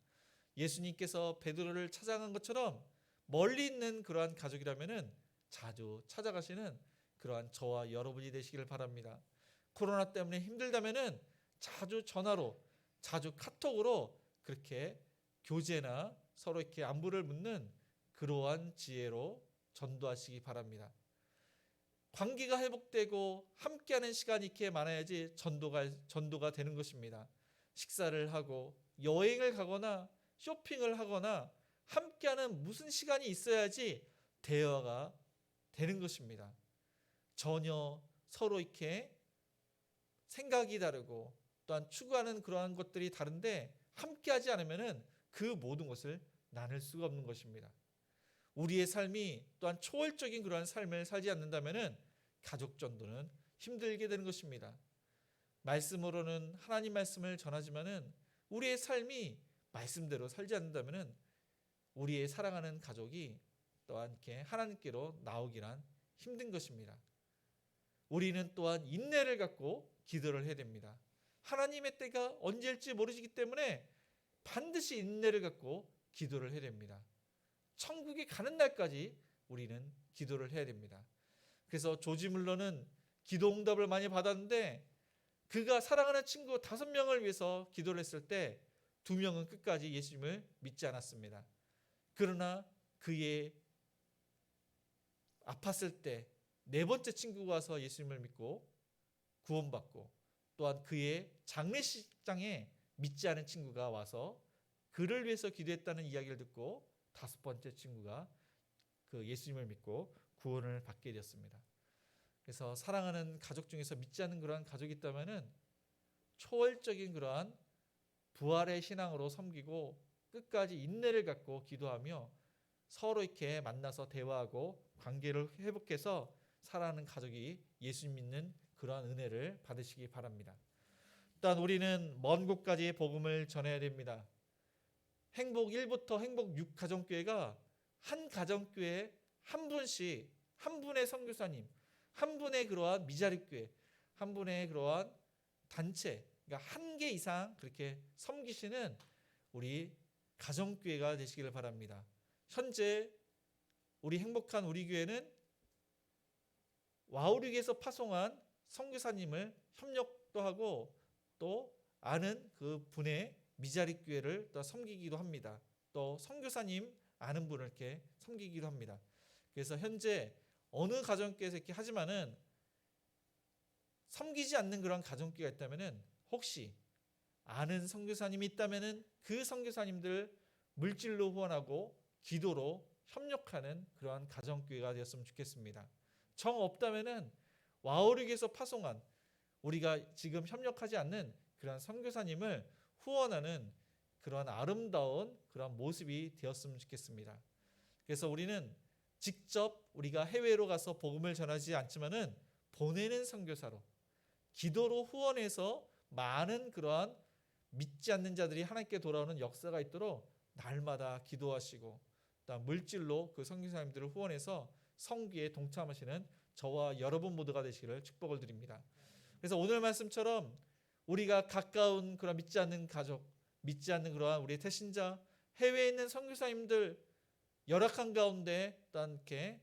예수님께서 베드로를 찾아간 것처럼 멀리 있는 그러한 가족이라면 자주 찾아가시는 그러한 저와 여러분이 되시기를 바랍니다. 코로나 때문에 힘들다면 자주 전화로, 자주 카톡으로 그렇게 교제나 서로 이렇게 안부를 묻는 그러한 지혜로 전도하시기 바랍니다. 관계가 회복되고 함께하는 시간이 이렇게 많아야지 전도가 되는 것입니다. 식사를 하고 여행을 가거나 쇼핑을 하거나 함께하는 무슨 시간이 있어야지 대화가 되는 것입니다. 전혀 서로 이렇게 생각이 다르고 또한 추구하는 그러한 것들이 다른데 함께하지 않으면 그 모든 것을 나눌 수가 없는 것입니다. 우리의 삶이 또한 초월적인 그러한 삶을 살지 않는다면 가족 전도는 힘들게 되는 것입니다. 말씀으로는 하나님 말씀을 전하지만은 우리의 삶이 말씀대로 살지 않는다면 우리의 사랑하는 가족이 또한 이렇게 하나님께로 나오기란 힘든 것입니다. 우리는 또한 인내를 갖고 기도를 해야 됩니다. 하나님의 때가 언제일지 모르시기 때문에 반드시 인내를 갖고 기도를 해야 됩니다. 천국에 가는 날까지 우리는 기도를 해야 됩니다. 그래서 조지 물러는 기도 응답을 많이 받았는데 그가 사랑하는 친구 5명을 위해서 기도를 했을 때 2명은 끝까지 예수님을 믿지 않았습니다. 그러나 그의 아팠을 때 4번째 친구가 와서 예수님을 믿고 구원받고 또한 그의 장례식장에 믿지 않은 친구가 와서 그를 위해서 기도했다는 이야기를 듣고 5번째 친구가 그 예수님을 믿고 구원을 받게 되었습니다. 그래서 사랑하는 가족 중에서 믿지 않는 그러한 가족이 있다면은 초월적인 그러한 부활의 신앙으로 섬기고 끝까지 인내를 갖고 기도하며 서로 이렇게 만나서 대화하고 관계를 회복해서 살아가는 가족이 예수 믿는 그러한 은혜를 받으시기 바랍니다. 일단 우리는 먼 곳까지 복음을 전해야 됩니다. 행복 1부터 행복 6 가정교회가 한 가정교회에 한 분씩 한 분의 선교사님, 한 분의 그러한 미자립교회, 한 분의 그러한 단체, 그러니까 한 개 이상 그렇게 섬기시는 우리 가정교회가 되시기를 바랍니다. 현재 우리 행복한 우리 교회는 와우릭에서 파송한 선교사님을 협력도 하고 또 아는 그 분의 미자립 교회를 또 섬기기도 합니다. 또 선교사님 아는 분을 이렇게 섬기기도 합니다. 그래서 현재 어느 가정교회에서 이렇게 하지만은 섬기지 않는 그런 가정교회가 있다면은 혹시 아는 선교사님이 있다면은 그 선교사님들 물질로 후원하고 기도로 협력하는 그러한 가정교회가 되었으면 좋겠습니다. 정 없다면은 와우릭에서 파송한 우리가 지금 협력하지 않는 그러한 선교사님을 후원하는 그러한 아름다운 그러한 모습이 되었으면 좋겠습니다. 그래서 우리는 직접 우리가 해외로 가서 복음을 전하지 않지만은 보내는 선교사로 기도로 후원해서 많은 그러한 믿지 않는 자들이 하나님께 돌아오는 역사가 있도록 날마다 기도하시고 또 물질로 그 선교사님들을 후원해서 성기에 동참하시는 저와 여러분 모두가 되시기를 축복을 드립니다. 그래서 오늘 말씀처럼 우리가 가까운 그런 믿지 않는 가족, 믿지 않는 그러한 우리의 태신자, 해외에 있는 선교사님들 열악한 가운데 또 이렇게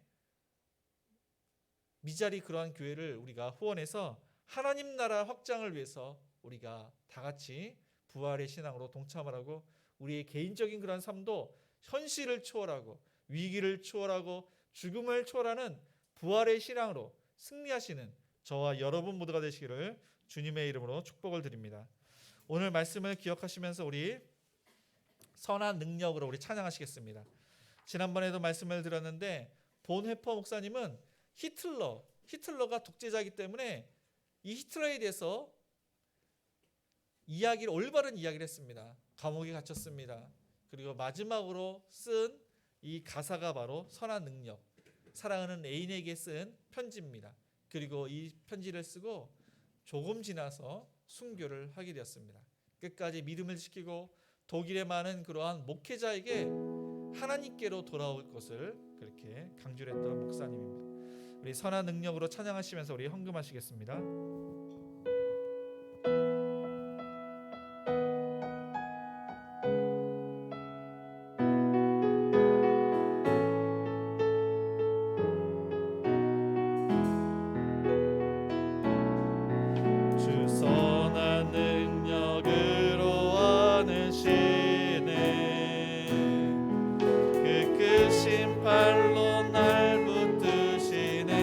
미자리 그러한 교회를 우리가 후원해서 하나님 나라 확장을 위해서 우리가 다 같이 부활의 신앙으로 동참하라고 우리의 개인적인 그런 삶도 현실을 초월하고 위기를 초월하고 죽음을 초월하는 부활의 신앙으로 승리하시는 저와 여러분 모두가 되시기를 주님의 이름으로 축복을 드립니다. 오늘 말씀을 기억하시면서 우리 선한 능력으로 우리 찬양하시겠습니다. 지난번에도 말씀을 드렸는데 본헤퍼 목사님은 히틀러가 독재자이기 때문에 이 히틀러에 대해서 올바른 이야기를 했습니다. 감옥에 갇혔습니다. 그리고 마지막으로 쓴 이 가사가 바로 선한 능력, 사랑하는 애인에게 쓴 편지입니다. 그리고 이 편지를 쓰고 조금 지나서 순교를 하게 되었습니다. 끝까지 믿음을 지키고 독일의 많은 그러한 목회자에게 하나님께로 돌아올 것을 그렇게 강조를 했던 목사님입니다. 우리 선한 능력으로 찬양하시면서 우리 헌금하시겠습니다. 발로 날 붙드시네.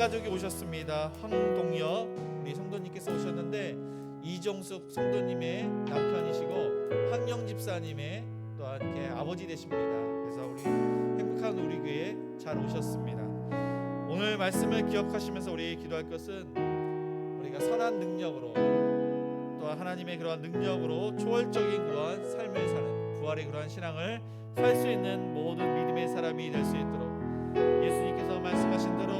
가족이 오셨습니다. 황동여 우리 성도님께서 오셨는데 이정숙 성도님의 남편이시고 황영 집사님의 또한 이렇게 아버지 되십니다. 그래서 우리 행복한 우리 교회 잘 오셨습니다. 오늘 말씀을 기억하시면서 우리 기도할 것은 우리가 선한 능력으로 또한 하나님의 그러한 능력으로 초월적인 그러한 삶을 사는 부활의 그러한 신앙을 살 수 있는 모든 믿음의 사람이 될 수 있도록 예수님께서 말씀하신 대로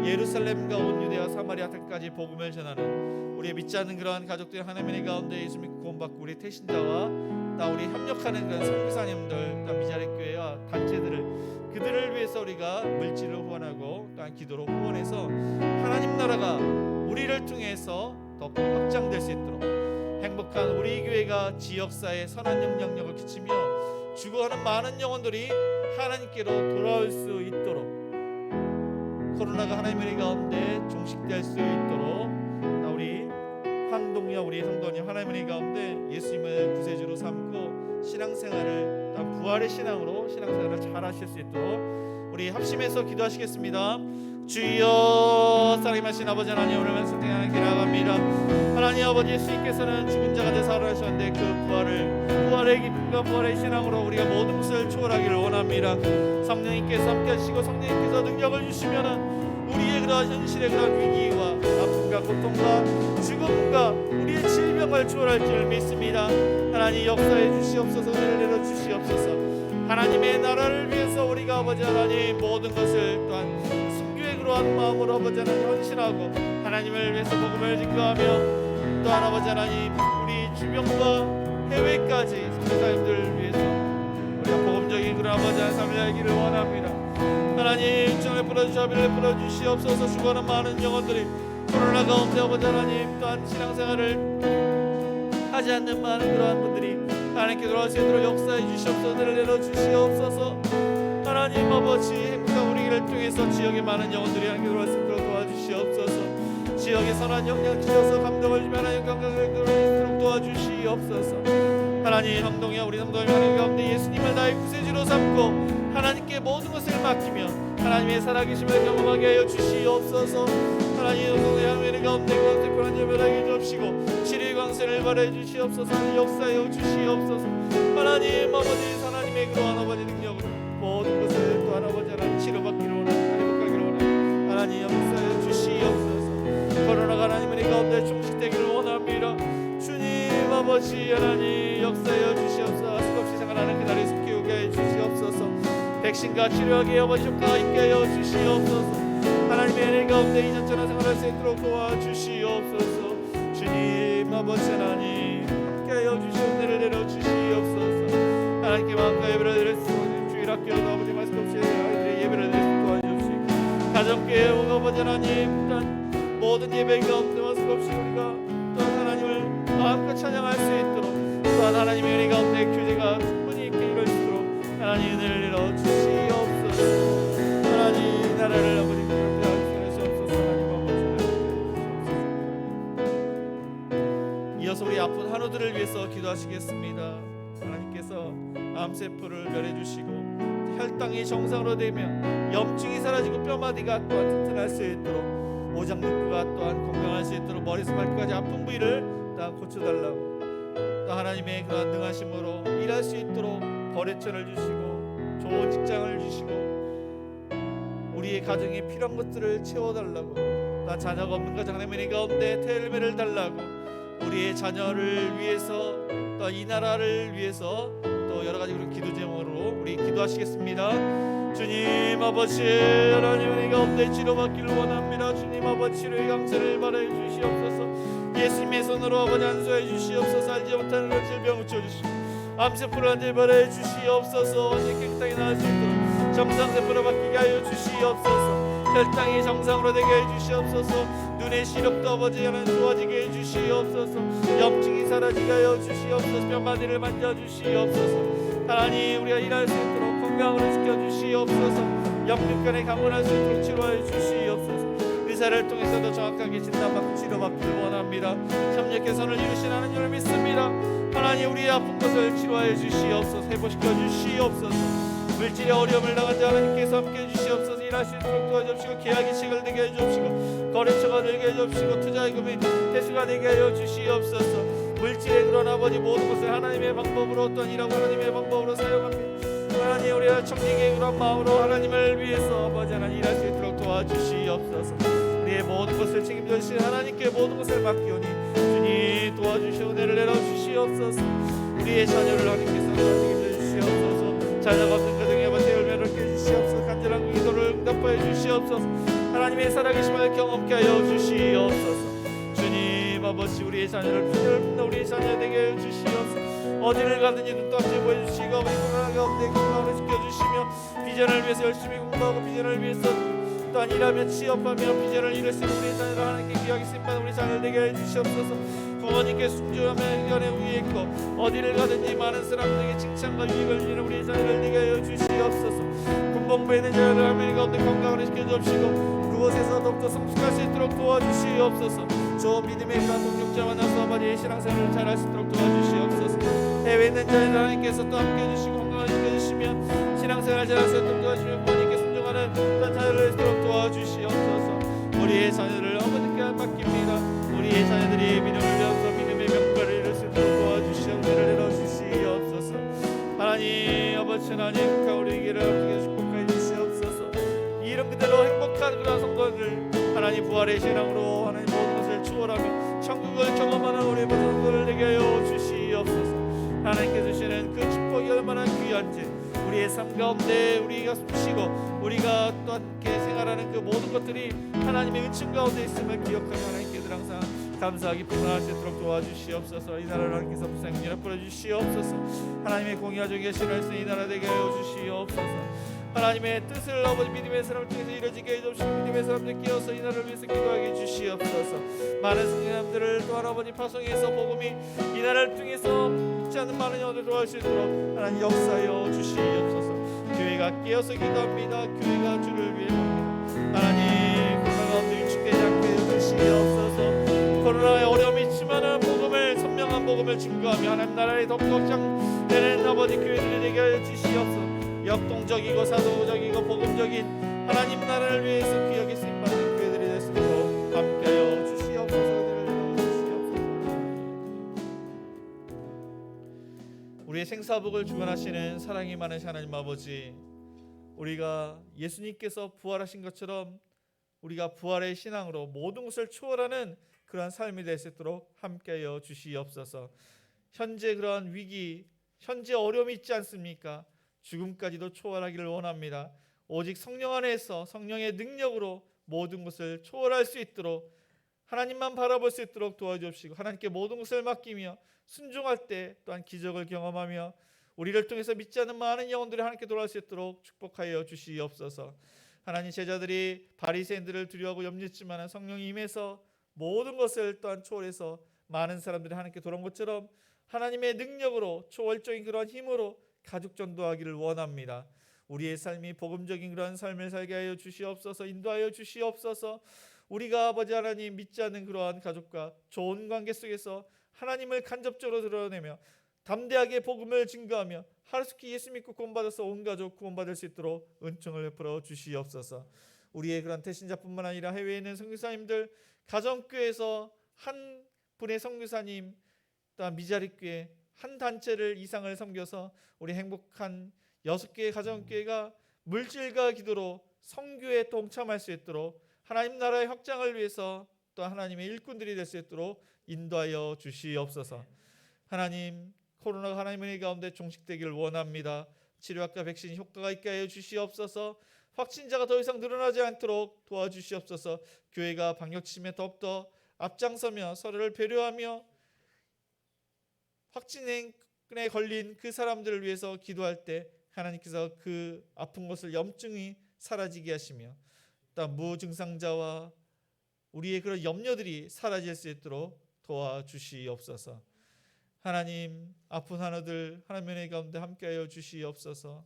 예루살렘과 온 유대와 사마리아 땅까지 복음을 전하는 우리의 믿지 않는 그러한 가족들 하나님의 가운데 예수 믿고 구원받고 우리 태신자와 또 우리 협력하는 그런 선교사님들 또 미자리 교회와 단체들을 그들을 위해서 우리가 물질을 후원하고 또한 기도로 후원해서 하나님 나라가 우리를 통해서 더 확장될 수 있도록 행복한 우리 교회가 지역사회에 선한 영향력을 끼치며 죽어가는 많은 영혼들이 하나님께로 돌아올 수 있도록 코로나가 하나님의 가운데 종식될 수 있도록 우리 황동여 우리 성도님 하나님의 가운데 예수님을 구세주로 삼고 신앙생활을 부활의 신앙으로 신앙생활을 잘 하실 수 있도록 우리 합심해서 기도하시겠습니다. 주여 사랑하신 아버지 하나님 오늘 말씀 하나님께 나아갑니다. 하나님 아버지 예수님께서는 죽은 자가 되사 살아나셨는데 그 부활의 기쁨과 부활의 신앙으로 우리가 모든 것을 초월하기를 원합니다. 성령님께서 함께 하시고 성령님께서 능력을 주시면 우리의 그러한 현실의 그러한 위기와 아픔과 고통과 죽음과 우리의 질병을 초월할 줄 믿습니다. 하나님 역사해 주시옵소서. 은혜를 내려 주시옵소서. 하나님의 나라를 위해서 우리가 아버지 하나님 모든 것을 또한 순교의 그러한 마음으로 아버지 하나님 헌신하고 하나님을 위해서 복음을 증거하며 또한 아버지 하나님 우리 주변과 해외까지 선교사님들을 위해서 우리가 복음적인 그런 아버지 하나님 삶을 살기를 원합니다. 하나님 정을 풀어주시 아비를 풀어주시옵소서. 죽어가는 많은 영혼들이 코로나 가운데 아버지 하나님 또한 신앙생활을 하지 않는 많은 그러한 분들이 하나님께 돌아올 수 있도록 역사해 주시옵소서. 은혜를 내려 주시옵소서. 하나님 아버지 행복한 우리를 통해서 지역의 많은 영혼들이 하나님께 돌아올 수 있도록 도와주시옵소서. 지역에 선한 영향 주셔서 감동을 주며 하나님 감동을 돌아올 수 있도록 도와주시옵소서. 하나님 황동여 우리 성도님 하나님 가운데 예수님을 나의 구세주로 삼고 하나님께 모든 것을 맡기며 하나님의 살아계심을 경험하게 하여 주시옵소서. 하나님 하나님의 가운데 특별한 예배를 주옵시고 치료의 광선을 발해 주시옵소서. 역사하여 주시옵소서. 하나님 아버지 하나님의 그러한 아버지 능력으로 모든 것을 또한 아버지 하나님 치료받기를 원합니다. 행복하기를 원합니다. 하나님 역사하여 주시옵소서. 코로나가 하나님의 가운데 종식되기를 원합니다. 주님 아버지 하나님 역사하여 주시옵소서. 수없이 생활하는 그날의 숨기우게 해 주시옵소서. 백신과 치료하게 아버지 효과가 있게 하여 주시옵소서. 하나님의 은혜 가운데 이전처럼 생활할 수 있도록 도와주시옵소서. 주님 아버지 하나님 함께하여 주시옵소서. 은혜를 내려 주시옵소서. 하나님께 마음과 예배를 드렸습니다. 주일 학교도 아버지 말씀 없이 아이들의 예배를 드릴 도와주시고 가정교회 아버지 하나님 모든 예배 가운데 말씀 없이 우리가 또한 하나님을 마음껏 찬양할 수 있도록 또한 하나님의 은혜 가운데 교제가 충분히 있게 이룰 수 있도록 하나님 은혜를 내려 주시옵소서. 하나님 나라를 아버지 이어서 우리 아픈 한우들을 위해서 기도하시겠습니다. 하나님께서 암세포를 멸해주시고 혈당이 정상으로 되면 염증이 사라지고 뼈마디가 또한 튼튼할 수 있도록 오장육부가 또한 건강할 수 있도록 머리에서 발끝까지 아픈 부위를 또한 고쳐달라고 또 하나님의 그러한 능하심으로 일할 수 있도록 거래처를 주시고 좋은 직장을 주시고 우리의 가정에 필요한 것들을 채워달라고 또 자녀가 없는 가정 하나님의 가운데 텔메를 달라고 우리의 자녀를 위해서 또 이 나라를 위해서 또 여러 가지 기도 제목으로 우리 기도하시겠습니다. 주님 아버지 하나님의 가운데 치료받기를 원합니다. 주님 아버지 치료의 강세를 바라해 주시옵소서. 예수님의 손으로 아버지 안수해 주시옵소서. 알지 못하는 그런 질병 고쳐주시고 암세포를 완전히 바라해 주시옵소서. 완전히 깨끗하게 나을 수 있도록 정상세포를 바뀌게 하여 주시옵소서. 혈당이 정상으로 되게 해주시옵소서. 눈의 시력도 아버지 하나님 좋아지게 해주시옵소서. 염증이 사라지게 하여 주시옵소서. 뼈마디를 만져주시옵소서. 하나님 우리가 일할 수 있도록 건강으로 지켜주시옵소서. 영육간에 강건할 수 있도록 치료하여 주시옵소서. 의사를 통해서도 정확하게 진단받고 치료받기를 원합니다. 협력의 선을 이루신 하나님을 믿습니다. 하나님 우리의 아픈 것을 치료하여 주시옵소서. 회복시켜 주시옵소서. 물질의 어려움을 당한 자 하나님께서 함께 해주시옵소서. 일할 수 있도록 도와주시고 계약이 체결되게 해주시고 거래처가 되게 해주시고 투자자금이 회수가 되게 하여 주시옵소서. 물질의 그런 아버지 모든 것을 하나님의 방법으로 어떤 일하고 하나님의 방법으로 사용합니다. 하나님 우리가 청지기의 그런 마음으로 하나님을 위해서 아버지 하나님 일할 수 있도록 도와주시옵소서. 우리의 모든 것을 책임져 주신 하나님께 모든 것을 맡기오니 주님 도와주시오 은혜를 내려 주시옵소서. 우리의 자녀를 하나님께서 책임져 주시옵소서. 자녀가 없는 가정에 아버지 열매를 얻게 해주시옵소서. 간절한 기도를 응답하여 주시옵소서. 하나님의 살아계심을 경험케 하여 주시옵소서. 주님 아버지 우리의 자녀를 붙잡는 우리의 자녀 되게 해 주시옵소서. 어디를 가든지 눈 떠지 보여주시고 우리 코로나 가운데 건강을 지켜주시며 비전을 위해서 열심히 공부하고 비전을 위해서 또한 일하며 취업하며 비전을 이룰 수 있는 우리 자녀를 하나님께 귀하게 쓰임받는 우리 자녀를 되게 해주시옵소서. 부모님께 순종하며 의견에 위에 있고 어디를 가든지 많은 사람들에게 칭찬과 유익을 주는 우리 자녀를 되게 해주시옵소서. 군복무에 있는 자녀를 할머니 가운데 건강을 지켜주시고 그곳에서 더욱더 성숙할 수 있도록 도와주시옵소서. 좋은 믿음의 그런 동력자 만나서 아버지의 신앙생활을 잘할 수 있도록 도와주시옵소서. 해외에 있는 자녀들 하나님께서 또 함께 해주시고 건강을 지켜주시며 신앙생활을 잘할 수 있도록 도와주시며 부모님께 순종하는 그런 자녀를 있도록 도와주시옵소서. 우리의 자녀를 아버지께 맡깁니다. 우리의 자녀들이 믿음을 배워서 믿음의 명과를 이룰 수 있도록 도와주시옵소서. 은혜를 내려주시옵소서. 하나님 아버지 하나님 우리 길을 어떻게 축복하여 주시옵소서. 이름 그대로 행복한 그런 성도들 하나님 부활의 신앙으로 하나님 모든 것을 추월하며 천국을 경험하는 우리 성도들 되게 하여 주시옵소서. 하나님께 주시는 그 축복이 얼마나 귀한지 우리의 삶 가운데 우리가 숨쉬고 우리가 또 함께 생활하는 그 모든 것들이 하나님의 은총 가운데 있음을 기억하며 하나님께 늘 항상 감사하기 풍성할 수 있도록 도와주시옵소서. 이 나라를 하나님께서 불쌍히 풀어주시옵소서. 하나님의 공의하죠 계시는 이 나라 되게 하여 주시옵소서. 하나님의 뜻을 아버지 믿음의 사람을 통해서 이루어지게 해주시고 믿음의 사람들 끼어서 이 나라를 위해서 기도하게 해주시옵소서. 많은 성령님들을 또한 아버지 파송해서 복음이 이 나라를 통해서 믿지 않는 많은 영혼을 도와줄 수 있도록 하나님 역사하여 주시옵소서. 교회가 끼어서 기도합니다. 교회가 주를 위해 합니다. 하나님 코로나 가운데 위축되지 않게 해주시옵소서. 코로나의 어려움이 있지만 복음을 선명한 복음을 증거하며 하나님 나라의 더욱더 확장되는 아버지 교회들이 되게 하여 주시옵소서. 역동적이고 사도적이고 복음적인 하나님 나라를 위해서 귀하게 쓰임받는 교회들이 될 수 있도록 함께하여 주시옵소서. 우리의 생사복을 주관하시는 사랑이 많으신 하나님 아버지, 우리가 예수님께서 부활하신 것처럼 우리가 부활의 신앙으로 모든 것을 초월하는 그러한 삶이 될 수 있도록 함께하여 주시옵소서. 현재 그러한 위기, 현재 어려움이 있지 않습니까? 죽음까지도 초월하기를 원합니다. 오직 성령 안에서 성령의 능력으로 모든 것을 초월할 수 있도록 하나님만 바라볼 수 있도록 도와주옵시고 하나님께 모든 것을 맡기며 순종할 때 또한 기적을 경험하며 우리를 통해서 믿지 않는 많은 영혼들이 하나님께 돌아올 수 있도록 축복하여 주시옵소서. 하나님 제자들이 바리새인들을 두려워하고 염려했지만 성령이 임해서 모든 것을 또한 초월해서 많은 사람들이 하나님께 돌아온 것처럼 하나님의 능력으로 초월적인 그런 힘으로 가족 전도하기를 원합니다. 우리의 삶이 복음적인 그런 삶을 살게 하여 주시옵소서. 인도하여 주시옵소서. 우리가 아버지 하나님 믿지 않는 그러한 가족과 좋은 관계 속에서 하나님을 간접적으로 드러내며 담대하게 복음을 증거하며 하루속히 예수 믿고 구원받아서 온 가족 구원받을 수 있도록 은총을 베풀어 주시옵소서. 우리의 그런 태신자뿐만 아니라 해외에 있는 선교사님들, 가정교회에서 한 분의 선교사님, 또한 미자립교회 한 단체를 이상을 섬겨서 우리 행복한 6개의 가정교회가 물질과 기도로 선교에 동참할 수 있도록 하나님 나라의 확장을 위해서 또 하나님의 일꾼들이 될 수 있도록 인도하여 주시옵소서. 하나님 코로나가 하나님의 가운데 종식되기를 원합니다. 치료약과 백신 효과가 있게 하여 주시옵소서. 확진자가 더 이상 늘어나지 않도록 도와주시옵소서. 교회가 방역심에 더욱더 앞장서며 서로를 배려하며 확진에 걸린 그 사람들을 위해서 기도할 때 하나님께서 그 아픈 것을 염증이 사라지게 하시며 또 무증상자와 우리의 그런 염려들이 사라질 수 있도록 도와주시옵소서. 하나님 아픈 하나들 하나님의 은혜 가운데 함께하여 주시옵소서.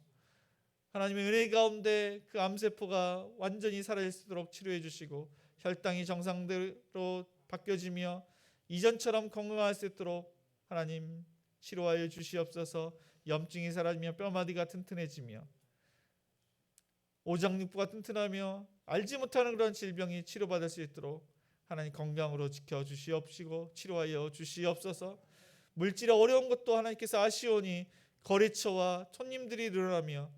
하나님의 은혜 가운데 그 암세포가 완전히 사라질 수 있도록 치료해 주시고 혈당이 정상대로 바뀌어지며 이전처럼 건강할 수 있도록 하나님 치료하여 주시옵소서. 염증이 사라지며 뼈마디가 튼튼해지며 오장육부가 튼튼하며 알지 못하는 그런 질병이 치료받을 수 있도록 하나님 건강으로 지켜주시옵시고 치료하여 주시옵소서. 물질의 어려운 것도 하나님께서 아시오니 거래처와 손님들이 늘어나며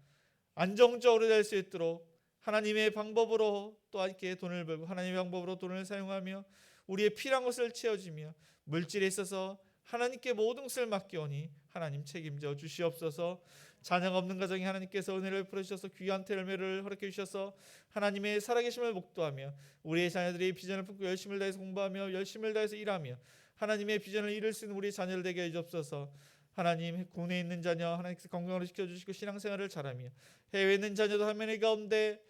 안정적으로 될 수 있도록 하나님의 방법으로 또 함께 돈을 벌고 하나님의 방법으로 돈을 사용하며 우리의 필요한 것을 채워주며 물질에 있어서 하나님께 모든 것을 맡기오니 하나님 책임져 주시옵소서. 자녀가 없는 가정에 하나님께서 은혜를 베풀어주셔서 귀한 열매를 허락해 주셔서 하나님의 살아계심을 목도하며 우리의 자녀들이 비전을 품고 열심을 다해서 공부하며 열심을 다해서 일하며 하나님의 비전을 이룰 수 있는 우리 자녀를 되게 해주옵소서. 하나님 군에 있는 자녀 하나님께서 건강으로 지켜주시고 신앙생활을 잘하며 해외에 있는 자녀도 화면의 가운데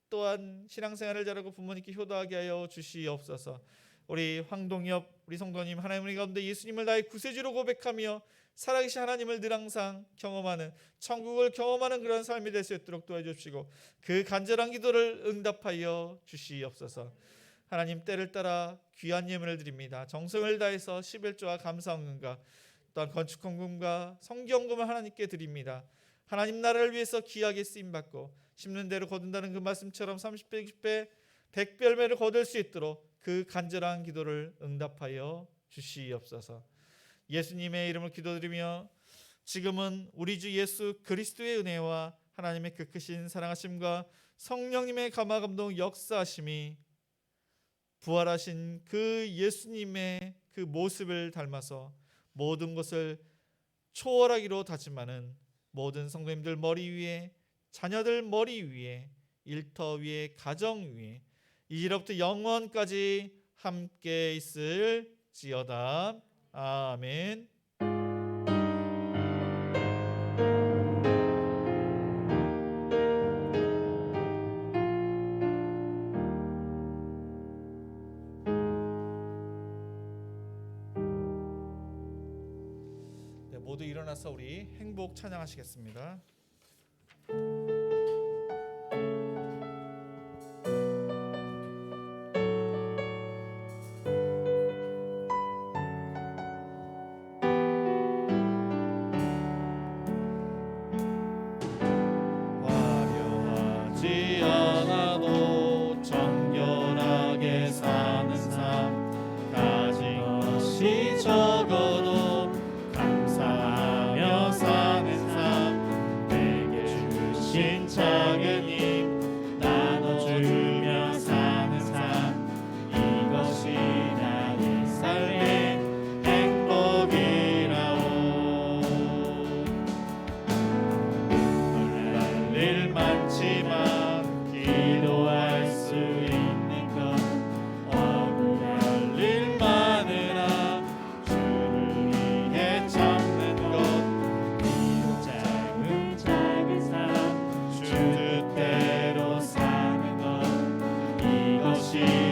또한 신앙생활을 잘하고 부모님께 효도하게 하여 주시옵소서. 우리 황동엽 우리 성도님 하나님 우리 가운데 예수님을 나의 구세주로 고백하며 살아계신 하나님을 늘 항상 경험하는 천국을 경험하는 그런 삶이 될 수 있도록 도와주시고 그 간절한 기도를 응답하여 주시옵소서. 하나님 때를 따라 귀한 예물을 드립니다. 정성을 다해서 11조와 감사헌금과 또한 건축헌금과 성경금을 하나님께 드립니다. 하나님 나라를 위해서 귀하게 쓰임받고 심는 대로 거둔다는 그 말씀처럼 30배, 60배, 100별매를 거둘 수 있도록 그 간절한 기도를 응답하여 주시옵소서. 예수님의 이름을 기도드리며 지금은 우리 주 예수 그리스도의 은혜와 하나님의 그 크신 사랑하심과 성령님의 감화감동 역사하심이 부활하신 그 예수님의 그 모습을 닮아서 모든 것을 초월하기로 다짐하는 모든 성도님들 머리 위에 자녀들 머리 위에 일터 위에 가정 위에 이제로부터 영원까지 함께 있을지어다. 아멘. 네, 모두 일어나서 우리 행복 찬양하시겠습니다. 시